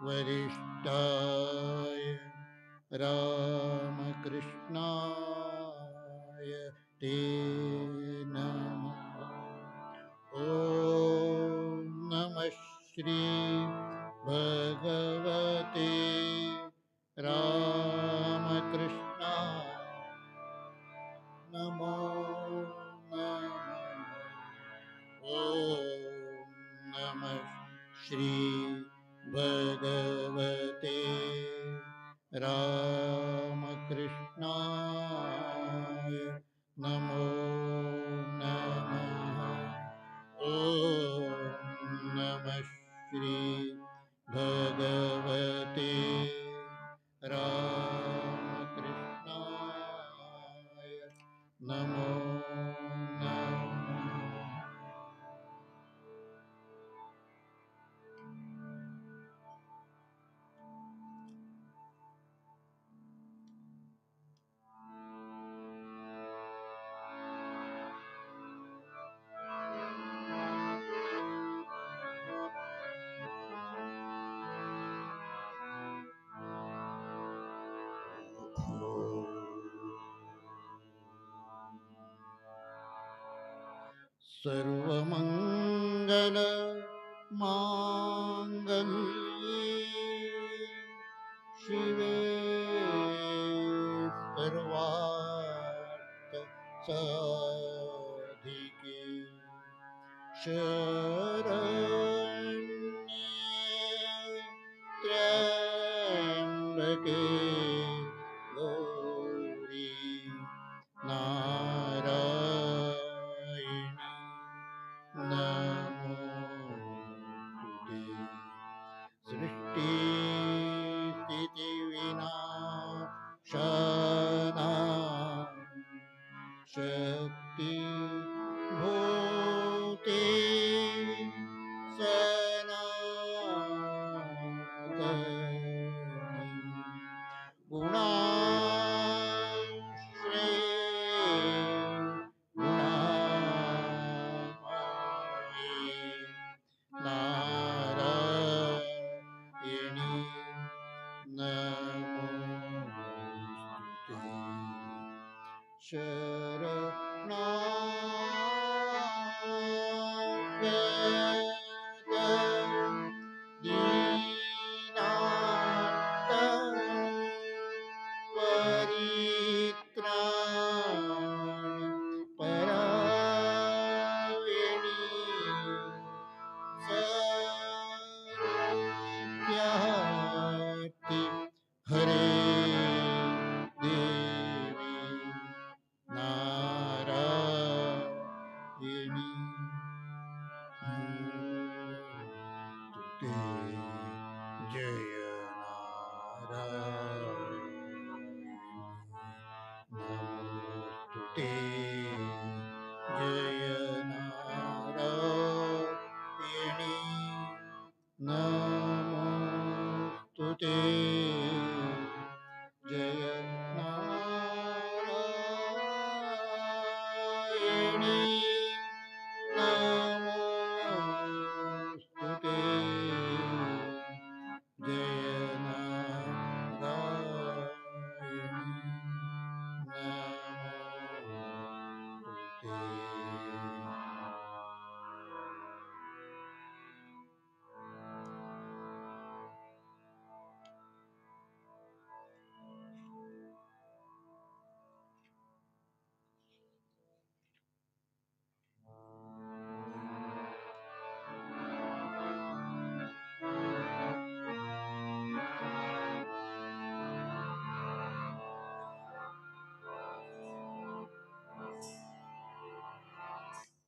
वरिष्ठाय रामकृष्णाय ते नमः ॐ नमः श्री भगवते रामकृष्णाय नमो नमः ॐ नमः श्री भगवते रामकृष्णाय नमो नमः ॐ नमः श्री भगवते रामकृष्णाय नमो नमः सर्वमङ्गल माङ्गल्ये शिवे साधिके शरण्ये त्र्यम्बके गौरी नारायणी नमोस्तुते सृष्टि स्थिति विनाशाना शक्ति भूते सनातनी गुणाश्रये गुणामये नारायणी नमोस्तुते शरणागत दीनार्त परित्राण परायणी सर्वव्याप्ति हरे देवी नारायणी तुते जय नारायणी नमोस्तुते जय नारायणी नमोस्तुते जय नारायणी नमोस्तुते जय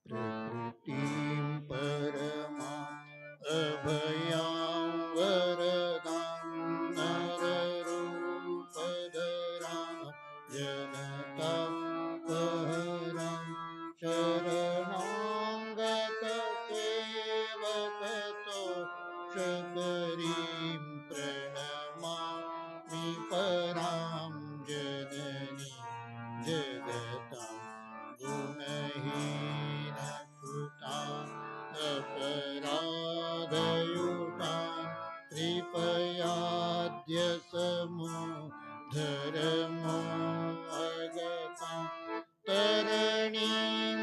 प्रकृतिं परमा अभयां वरदां नररूपधरां जनतां पहरां शरणागतसेवकतो शकरीं प्रणमामि परां जननी जगतां गुणहीनसुताम् अपराधयुतां कृपयाद्य समुद्धरमोऽगतां तरणीं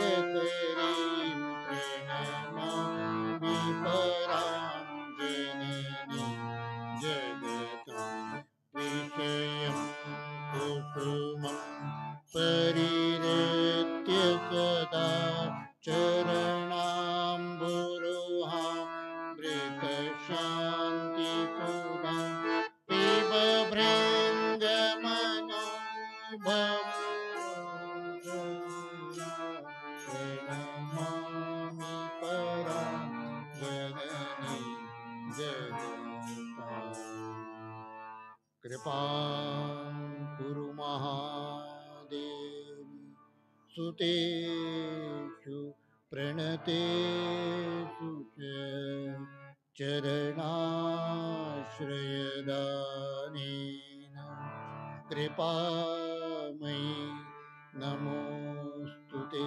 भवसागरपारकरीं प्रणमामि परां जननीं जगतां विषयं कुसुमं परिहृत्य सदा चरणाम्बुरुहां मृतशान्तिपुरां प्रणमामि परां जननी जगताम् कृपां कुरु महादेवी सुतेषु प्रणतेषु च चरणाश्रयदानेन कृपामयि नमोऽस्तु ते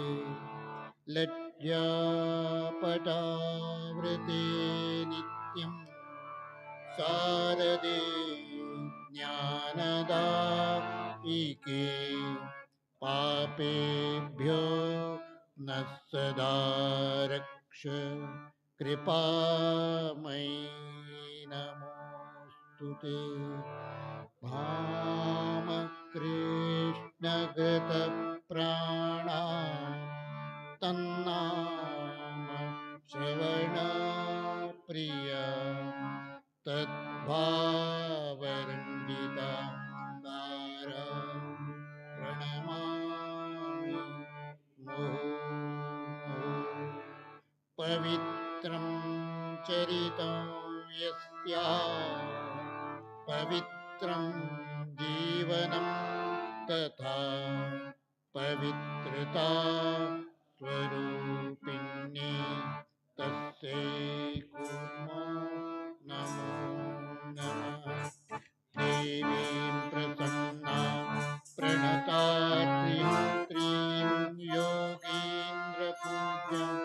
लज्जापटावृते नित्यं शारदे ज्ञानदायिके पापेभ्यो नः सदा रक्ष कृपामयि नमोऽस्तु ते भामकृष्णकृतप्राणा तन्नाम श्रवणप्रिया तद्भावरञ्जिता प्रणमामि मुहुः। पवित्रं चरितं यस्याः पवित्रं जीवनं तथा पवित्रता स्वरूपिण्ये तस्यै कुर्मो नमो नमः। देवीं प्रसन्नां प्रणतात्रिं योगीन्द्रपूज्यां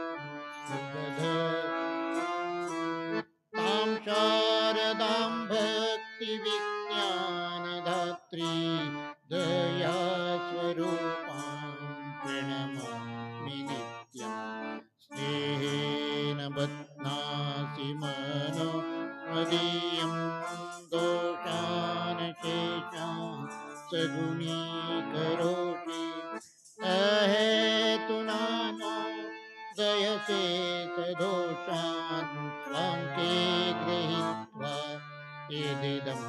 तां शारदां भक्तिविज्ञानदात्री दया स्वरूपां प्रणमामि नित्यम्। स्नेहेन बध्नासि मनो मदीयं दोषान् शेषान् सगुणीकरोषि अहेतुनानो दयसे सदोषान् स्वाङ्के गृहीत्वा यदिदं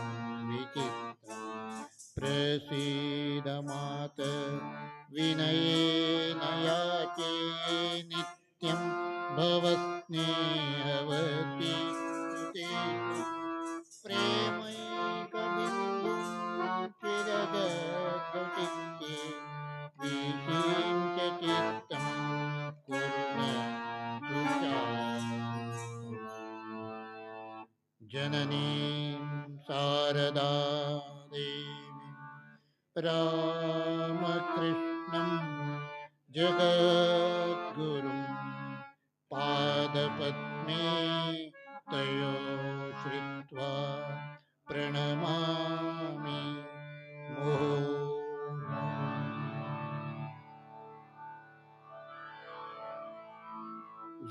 विचित्रम्। प्रसीद मात विनयेन याचे नित्यं भवस्नेहवती तेषु प्रेमैकबिन्दुं चिरगतचित्ते विषीं च चित्तं कुर्वन्तु जननीं शारदा देवी रामकृष्णं जगद्गुरुं पादपद्मे तयो श्रित्वा प्रणमामि मुहुः।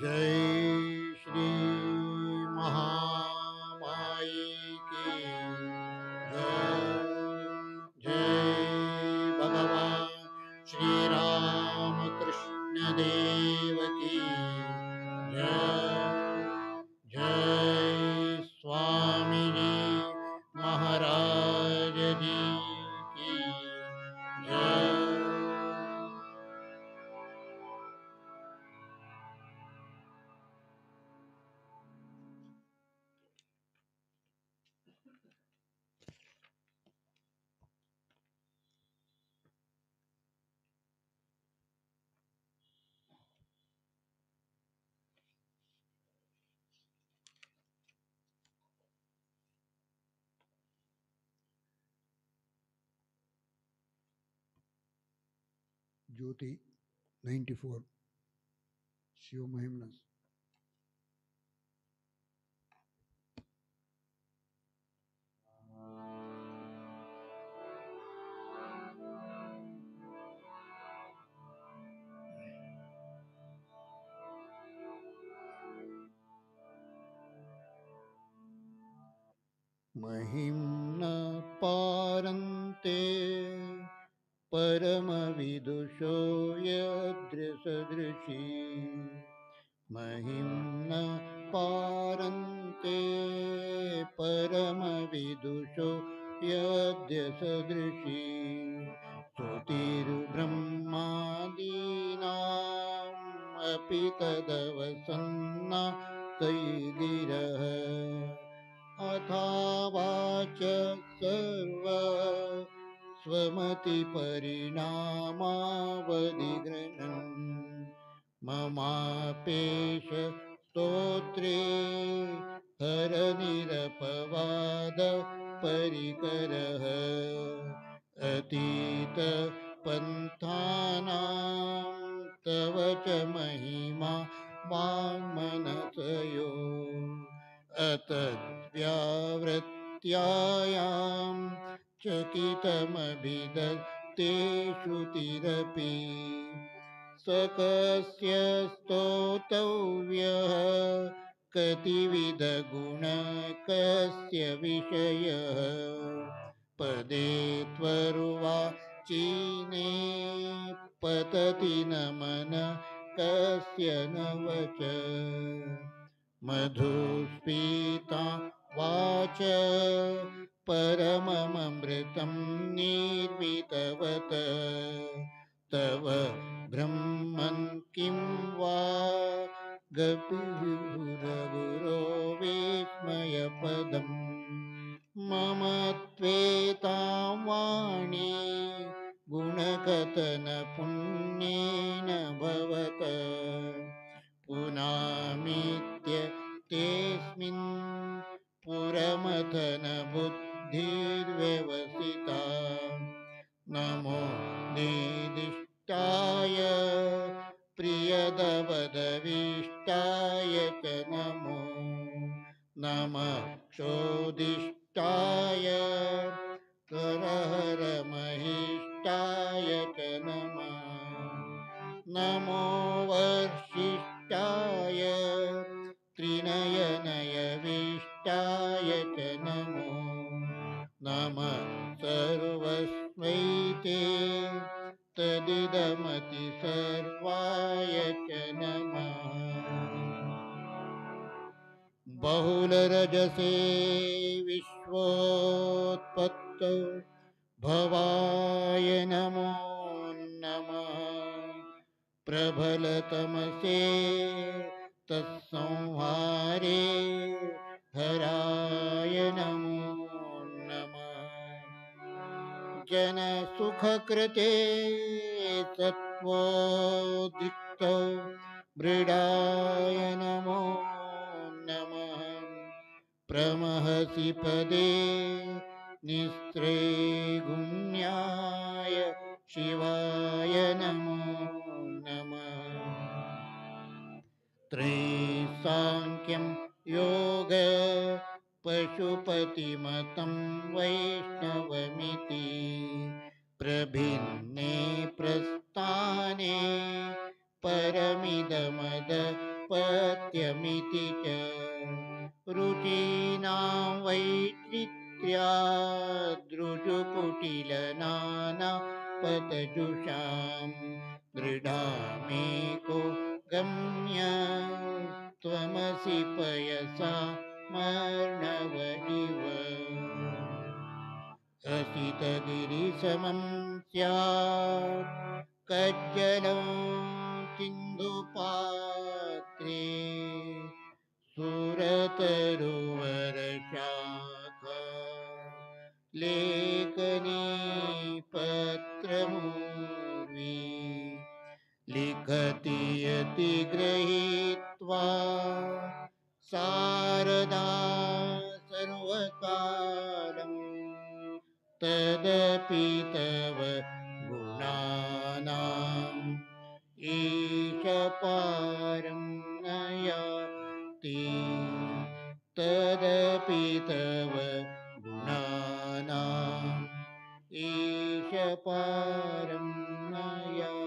जय श्री महामाई की जय। जय भगवान श्री राम कृष्ण देव की जय। जय स्वामी जी महाराज जी की जय। Jyoti 94 Shiv Mahimnas. Mahimna पारन्ते परमविदुषो यदृशदृशी Mahimna पारन्ते परमविदुषो यद्यसदृशी श्रुतिर्ब्रह्मादीनाम् अपि तदवसन्ना कैगिरः अथावाच सर्व स्वमतिपरिणामावधिगृह्णन् ममापेश स्तोत्रे हरनिरपवाद परिकरः अतीत पन्थानां तव च महिमा वाङ्मनसयो अतद्व्यावृत्यायां चकितमभिदत्ते श्रुतिरपि सकस्य स्तोतव्यः कतिविधगुणकस्य विषयः पदे त्वरुवाचीने पतति न मन कस्य न वच मधुस्फीता वाच परममृतं निर्मितवत तव ब्रह्मन् किं वा गपिरगुरो विस्मयपदम् मम त्वेतां वाणी गुणकथनपुण्येन भवत पुनामीत्य तेऽस्मिन् पुरमथनबुद्धिर्व्यवसिता नमो निर्दिष्टाय प्रियदवदविष्टाय च नमो नमः क्षोदिष्टाय करहरमहिष्टाय च नमः नमो वर्षिष्ठाय त्रिनयनयविष्टाय च नमो नमः सर्वस्मै ते तदिदमति सर्वाय च नमः बहुलरजसे विश्वोत्पत्तौ भवाय नमो नमः प्रबलतमसे तत्संहारे हराय नमो नमः जनसुखकृते सत्त्वोद्रिक्तौ मृडाय नमो नमः प्रमहसि पदे निस्त्रेगुण्याय शिवाय नमो नमः त्रैसाङ्ख्यं योग पशुपतिमतं वैष्णवमिति प्रभिन्ने प्रस्थाने परमिदमदपत्यमिति च रुचीनां वैचित्र्या दृजुकुटिलनाना पतजुषां दृढामेको गम्य त्वमसि पयसा मर्णव इव हसितगिरिसमं स्यात् कज्जलं सिन्धुपात्रे सुरतरुवरशाखा लेखनी पत्रमूर्वी लिखति यति गृहीत्वा शारदा सर्वकालम् तदपि तव गुणानाम् ईशपारं न याति तदपि तव गुणानाम् ईशपारं न याति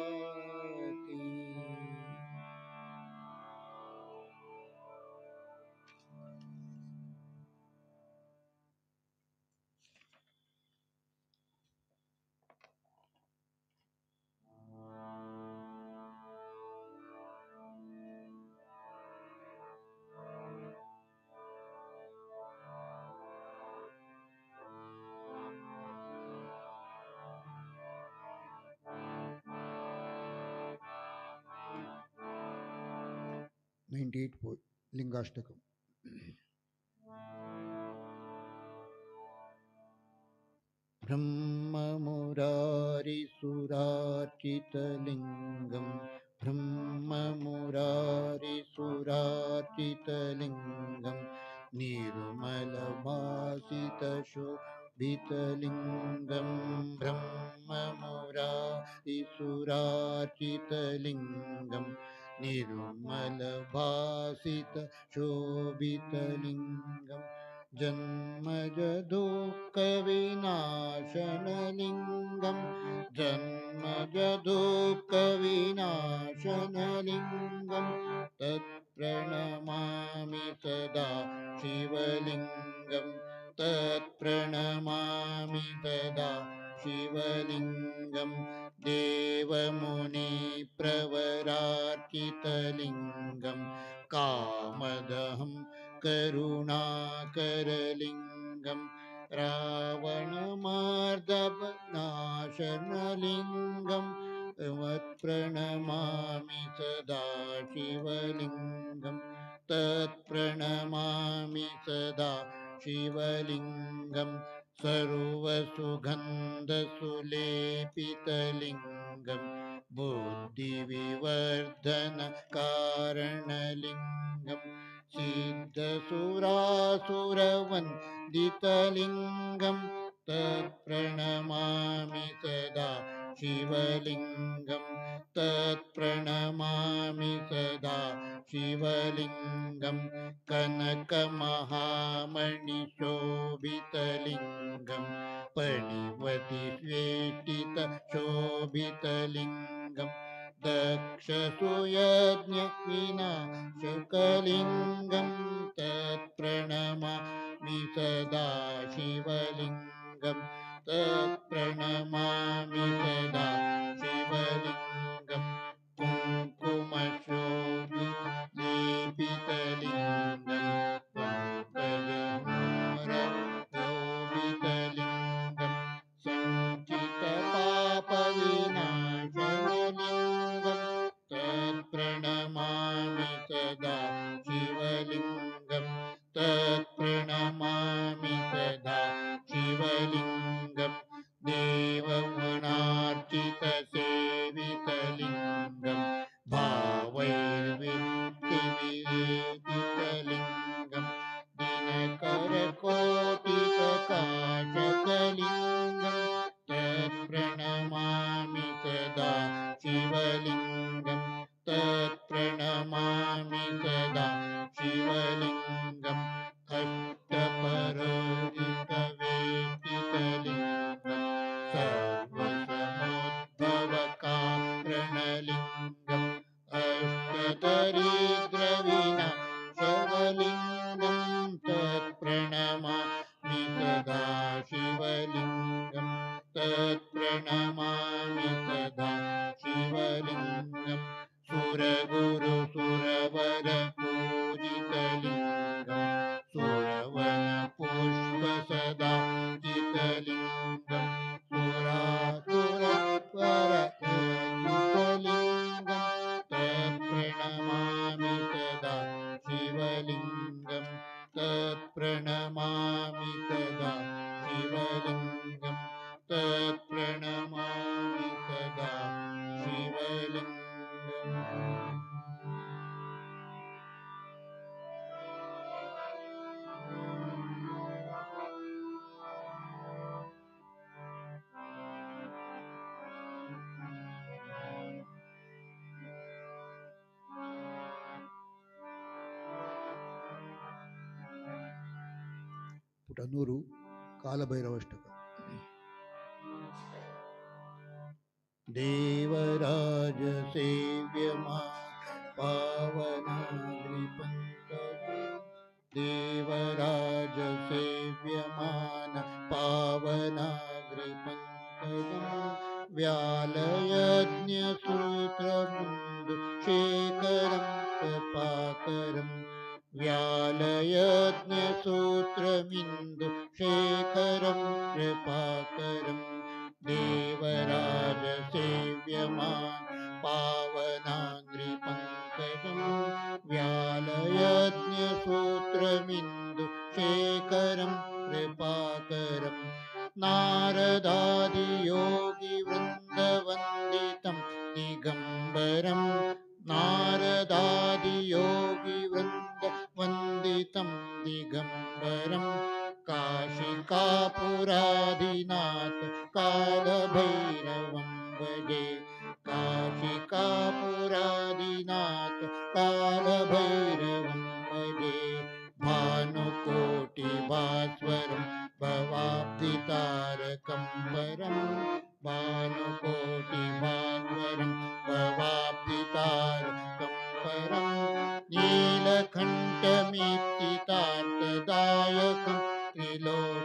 लिंगाष्टकम् ब्रह्ममुरारिसुरार्चितलिङ्गं ब्रह्ममुरारिसुरार्चितलिङ्गं निर्मलभासितशोभितलिङ्गं ब्रह्ममुरारिसुरार्चितलिङ्गं निर्मलभासितशोभितलिङ्गं जन्मजदुःखविनाशनलिङ्गं जन्मजदुःखविनाशनलिङ्गं तत्प्रणमामि सदा शिवलिङ्गं तत्प्रणमामि सदा शिवलिङ्गं देवमुनिप्रवरार्चितलिङ्गं कामदहं करुणाकरलिङ्गं रावणमार्दवनाशनलिङ्गं तत्प्रणमामि सदा शिवलिङ्गं तत्प्रणमामि सदा शिवलिङ्गं सर्वसुगन्धसुलेपितलिङ्गं बुद्धिविवर्धनकारणलिङ्गं सिद्धसुरासुरवन्दितलिङ्गं तत्प्रणमामि सदा शिवलिङ्गं तत्प्रणमामि सदा शिवलिङ्गं कनकमहामणिशोभितलिङ्गं पणिवतिवेष्टितशोभितलिङ्गं दक्षसुयज्ञविनाशकलिङ्गं तत्प्रणमामि सदा शिवलिङ्गं तत्प्रणमामि सदा शिवलिङ्गं कुङ्कुमशोभितलेपितलिङ्गं पङ्कजमोरशोभितलिङ्गं सञ्चितपापविनाशनलिङ्गं तत्प्रणमामि सदा शिवलिङ्गं तत्प्रणमामि सदा शिवलिङ्गं देवगुणार्चितसेवितलिङ्गं भावैर्वित्तिविवेदितलिङ्गं दिनकरकोटिप्रकाशकलिङ्गं तत्प्रणमामि सदा शिवलिङ्गं तत्प्रणमामि सदा शिवलिङ्गं अष्टपरोदितवेष्टितलिङ्गं सर्वसमुद्भवकारणलिङ्गम् अष्टदरिद्रविनाशकलिङ्गं तत्प्रणमामि सदा शिवलिङ्गं तत्प्रणमामि सदा शिवलिङ्गं सुरगुरुसुरवरपूजितलिङ्गं सुरवनपुष्पसदाचितलिङ्गं सुरासुरवरपूजितलिङ्गं तत्प्रणमामि सदा शिवलिङ्गं तत्प्रणमामि सदा शिवलिङ्गं तत्प्रणमामि सदा शिवलिङ्गम् ಪುಟ 100 ಕಾಲಭೈರವಾಷ್ಟಕ. देवराज सेव्यमा पावनाद्रिपङ्कजं देवराज सेव्यमान पावनाग्रिपङ्कजं व्यालयज्ञसूत्रमुन्दु शेखरं कृपाकरं व्यालयज्ञसूत्रमिन्दु शेखरं कृपाकरं देवराज सेव्यमान पावनाग्रिपङ्कजं व्यालयज्ञसूत्रमिन्दु शेखरं कृपाकरं नारदादियोगिवृन्दवन्दितं दिगम्बरं नारदादियोगिवृन्दवन्दितं दिगम्बरं काशिकापुरादिनाथ कालभैरवं भजे काशिकापुरादिनाथ कालभैरवं भजे भानुकोटिभास्वरं भवाब्धितारकं परं भानुकोटिभास्वरं भवाब्धितारकं परं नीलकण्ठमीप्सितार्थदायकं त्रिलोक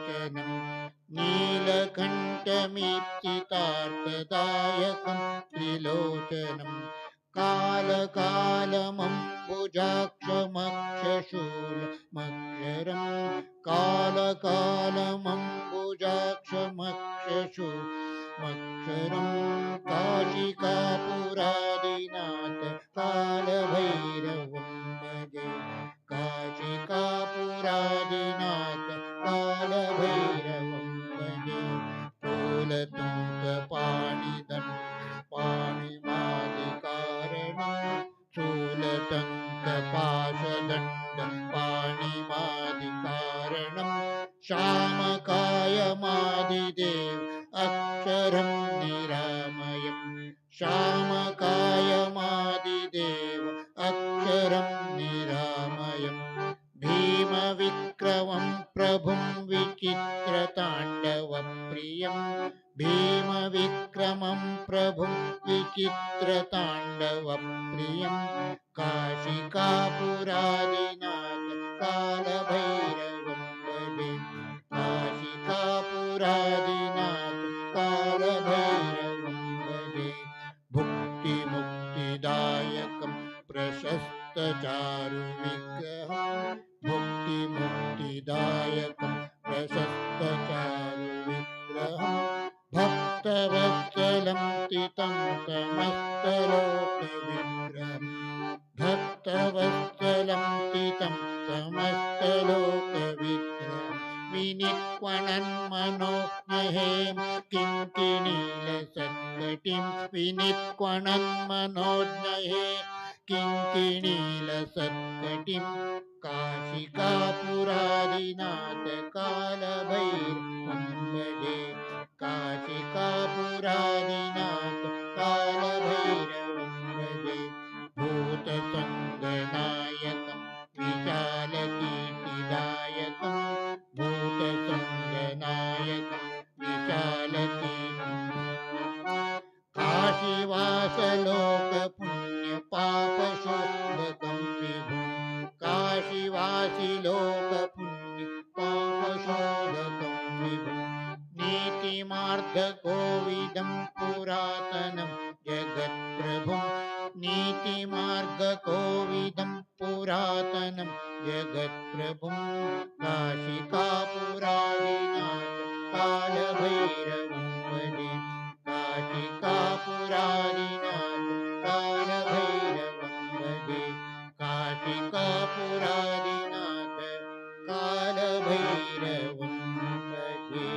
कालकालमम्बुजाक्षमक्षशूलमक्षरं कालकालमम्बुजाक्षमक्षशूलमक्षरं काशिकापुरादिनाथ कालभैरवं भजे काशिकापुरादिनाथ कालभैरवं भजे स्थूलतुङ्गपाणिदण्ड पाणिमादिकारणं स्थूलतङ्कपाशदण्ड पाणिमादिकारणं श्यामकायमादिदेव अक्षरं निरामयं श्यामकायमादिदेव अक्षरं निरामयं भीमविक्रमं प्रभुं विचित्रताण्डवप्रियं भीमविक्रमं प्रभुं विचित्रताण्डवप्रियं काशिकापुरादिनाथ कालभैरवं भजे काशिकापुरादिनाथ कालभैरवं भजे भुक्तिमुक्तिदायकं प्रशस्तचारुविग्रहं भुक्तिमुक्तिदायकं प्रशस्तचारुविग्रहं भक्तवत्सलं तितं समस्तलोकविग्रहं भक्तवत्सलं तितं समस्तलोकविग्रहं विनिक्वणन्मनोज्ञहेम किङ्किणीलसत्कटिं विनिक्वणन्मनोज्ञहे किङ्किणीलसत्कटिं काशिकापुरादिनाथ कालभैरवं भजे काशिकापुरादिनाथ कालभैरवं भजे भूतसङ्गनायकं विशालकीर्तिदायकं भूतसङ्गनायकं विशालकीर्तिदायकं काशीवासलोकपुण्यपापशोधकं विभुं काशीवासिलोकपुण्यपापशोधकं विभुं नीतिमार्गकोविदं पुरातनं जगत्प्रभुं नीतिमार्गकोविदं पुरातनं जगत्प्रभुं काशिकापुरादिनाथ कालभैरवं भजे काशिकापुरादिनाथ कालभैरवं भजे काशिकापुरादिनाथ कालभैरवं भजे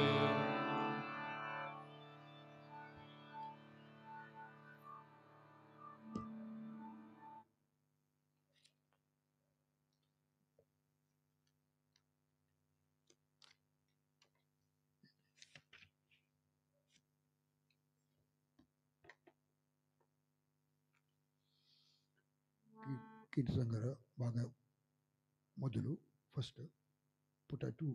ಕೀರ್ತಸಂಗರ ಭಾಗ ಮೊದಲು ಫಸ್ಟ್ ಪುಟ 2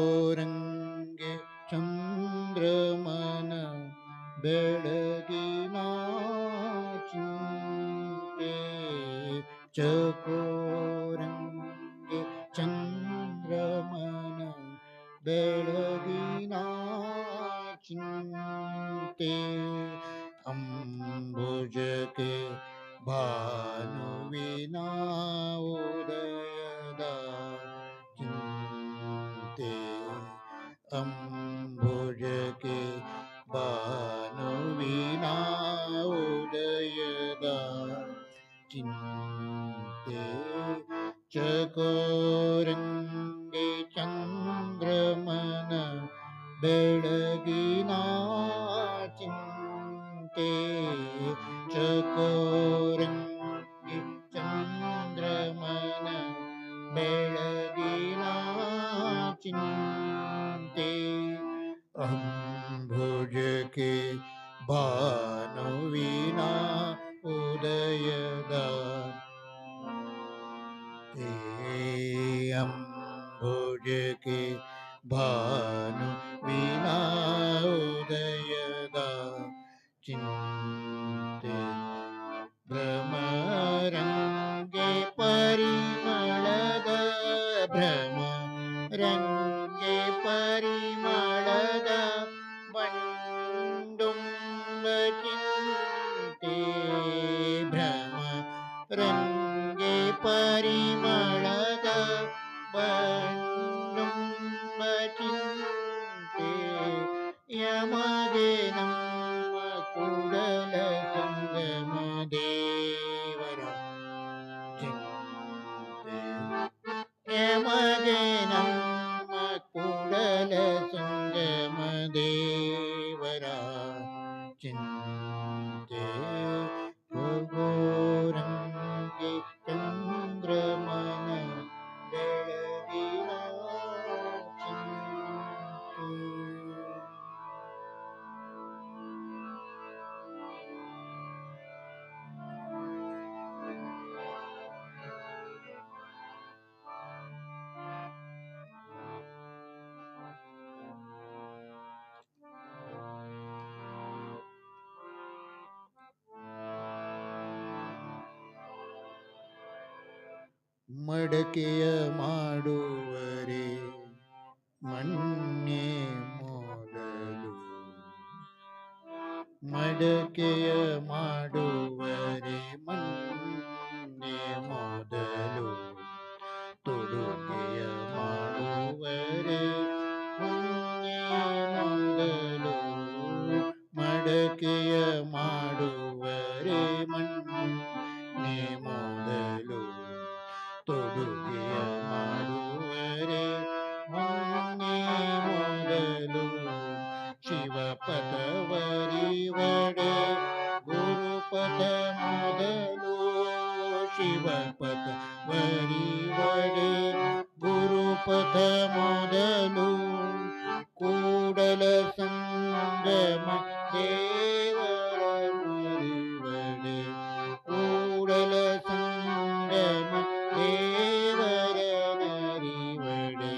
ಚಕೋರಂಗೆ ಚಂದ್ರಮನ ಬೆಳಗಿನ ಚಿಂತೆ ಚಕೋರಂಗೆ ಚಂದ್ರಮನ ಬೆಳಗಿನ ಚಿಂತೆ ಅಂಬುಜಕ್ಕೆ ಭಾನುವಿನ ಉದಯದ ಚಿಂತೆ ಅಂಬುಜಕ್ಕೆ ಭಾನುವಿನ ಉದಯದ ಚಿಂತೆ ಚಕೋರಂಗೆ ಚಂದ್ರಮನ ಬೆಳಗಿನ ಚಿಂತೆ ಚಕೋರಂಗೆ ಚಂದ್ರಮನ ಬೆಳಗಿನ ಚಿಂತೆ ಅಂಬುಜಕ್ಕೆ ಭಾನುವಿನ ಉದಯದ ಅಂಬುಜಕ್ಕೆ ಭಾನುವಿನ ಉದಯದ ಚಿಂತೆ ಭ್ರಮರಂಗೆ ಪರಿಮಳದ ಭ್ರಮ ರಂಗೆ ಪರಿಮಳದ ಬಂಡುಂಬ ಚಿಂತೆ ಭ್ರಮ ರಂಗೆ ಪರಿಮಳದ ಬಂಡುಂಬ ಚಿಂತೆ ಯಮಗೆ ನಮ್ಮ ಕೂಡಲ ಸಂಗಮ ದೇವರ ಚಿಂತೆ ಯಮಗೆ ನಮ್ಮ ಕೂಡಲ ಸಂಗಮ ದೇವರ ಚಿಂತೆ ಗೋರಂಗೆ ಚಂದ್ರಮನ ಬೆಳಗಿನ ಚಿಂತೆ. ಮಡಕೆಯ ಮಾಡುವರೆ ಮಣ್ಣೆ ಮೊದಲು ಮಡಕೆಯ ಮಾಡುವರೆ ಮಣ್ಣೆ ಮೊದಲು ತೊಡುಗೆಯ ಮಾಡುವರೆ ಮಣ್ಣೆ ಮೊದಲು ಮಡಕೆಯ ಮಾಡುವರೆ ಮಣ್ಣೆ ಮೊದಲು ತೊಡುಗೆಯ ಮಾಡುವರೆ ಮಣ್ಣೆ ಮೊದಲು ಶಿವಪದವರಿವಡೆ ಗುರುಪದ ಮೊದಲು ಶಿವಪದವರಿವಡೆ ಗುರುಪದ ಮೊದಲು ಕೂಡಲ ಸಂಗಮ ದೇವರ ಮುರಿವಡೆ ಕೂಡಲ ಸಂಗಮ ದೇವರ ನರಿವಡೆ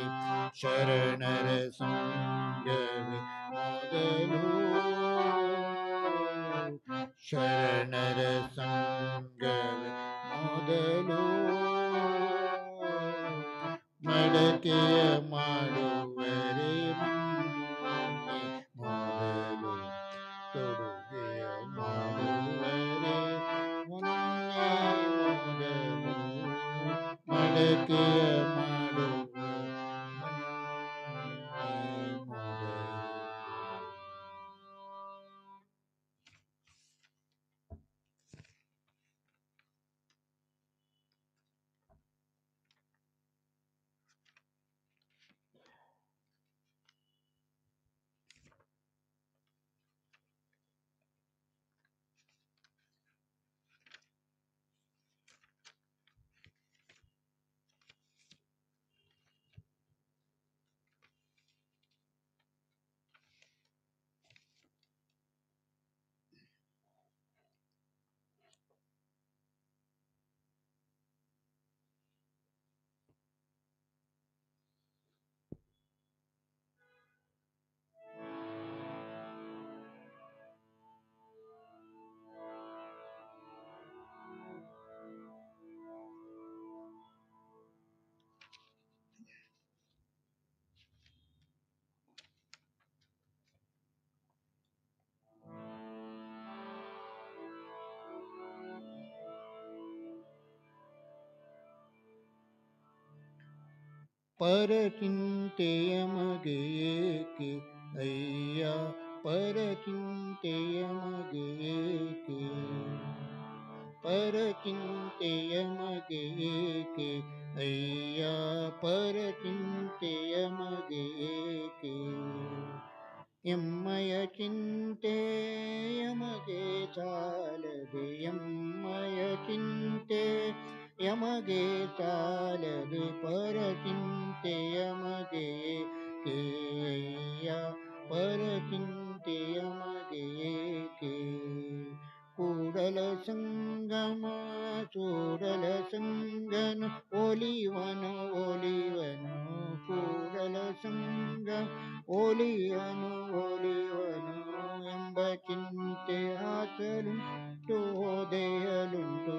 ಶರಣರ ಸಂಗಮೆ ಮೊದಲು ಶರಣರ ಸಂಗಮೆ ಮೊದಲು ಮಡಕೆಯ ಮಾಡುವರೆ ಮಣ್ಣೆ ಮೊದಲು ತೊಡುಗೆಯ ಮಾಡುವರೆ ಮೊನ್ನೆ ಮೊದಲು ಮಡಕೆಯ ಮಾಡುವ ಮೊನ್ನೆ ಮೊದಲು. ಪರಚಿಂತೆಯ ಮಗೇಕೆ ಅಯ್ಯ ಪರಚಿಂತೆಯ ಮಗೇಕೆ ಪರಚಿಂತೆಯ ಮಗೇಕೆ ಅಯ್ಯ ಪರಚಿಂತೆಯ ಮಗೇಕೆ ಎಮ್ಮಯ ಚಿಂತೆ ಯಮಗೆ ಸಾಲದೆ ಎಮ್ಮಯ ಚಿಂತೆ ಯಮಗೆ ಸಾಲದೆ ಪರಚಿಂತೆ ಯಮಗೆ ಕೇಯ ಪರಚಿಂತೆ ಯಮಗೆ ಕೇ ಕೂಡಲ ಸಂಗಮ ಕೂಡಲ ಸಂಗನ ಒಲಿವನು ಒಲಿವನು ಕೂಡಲ ಸಂಗ ಒಲಿವನು ಒಲಿವನು ಎಂಬ ಚಿಂತೆ ಹಾಸಲುಂಟು ಓದೆಯಲುಂಟು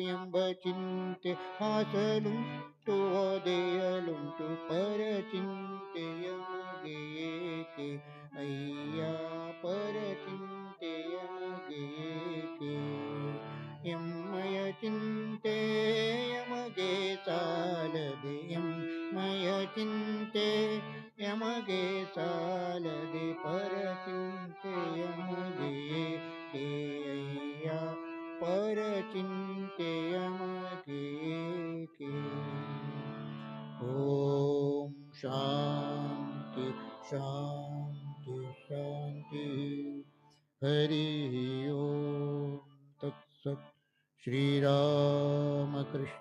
ಎಂಬ ಚಿಂತೆ ಹಾಸಲುಂಟು ಓದೆಯಲುಂಟು ಪರಚಿಂತೆಯ ಮಗೆ ಏಕೆ ಅಯ್ಯ ಪರಚಿಂತೆಯ ಮಗೆ ಏಕೆ ಎಮ್ಮಯ ಚಿಂತೆ ಯಮಗೆ ಸಾಲದೆ ಎಮ್ಮಯ ಚಿಂತೆ ಯಮಗೆ ಸಾಲದೆ ಪರಚಿಂತೆ ಯಮಗೆ ಏಕೆ ಅಯ್ಯ ಪರಚಿಂತೆ ಯಮಗೆ ಏಕೆ ಓಂ ಶಾಂತಿ ಶಾಂತಿ ಶಾಂತಿ ಹರಿ ಓಂ ತತ್ಸತ್ ಶ್ರೀರಾಮಕೃಷ್ಣ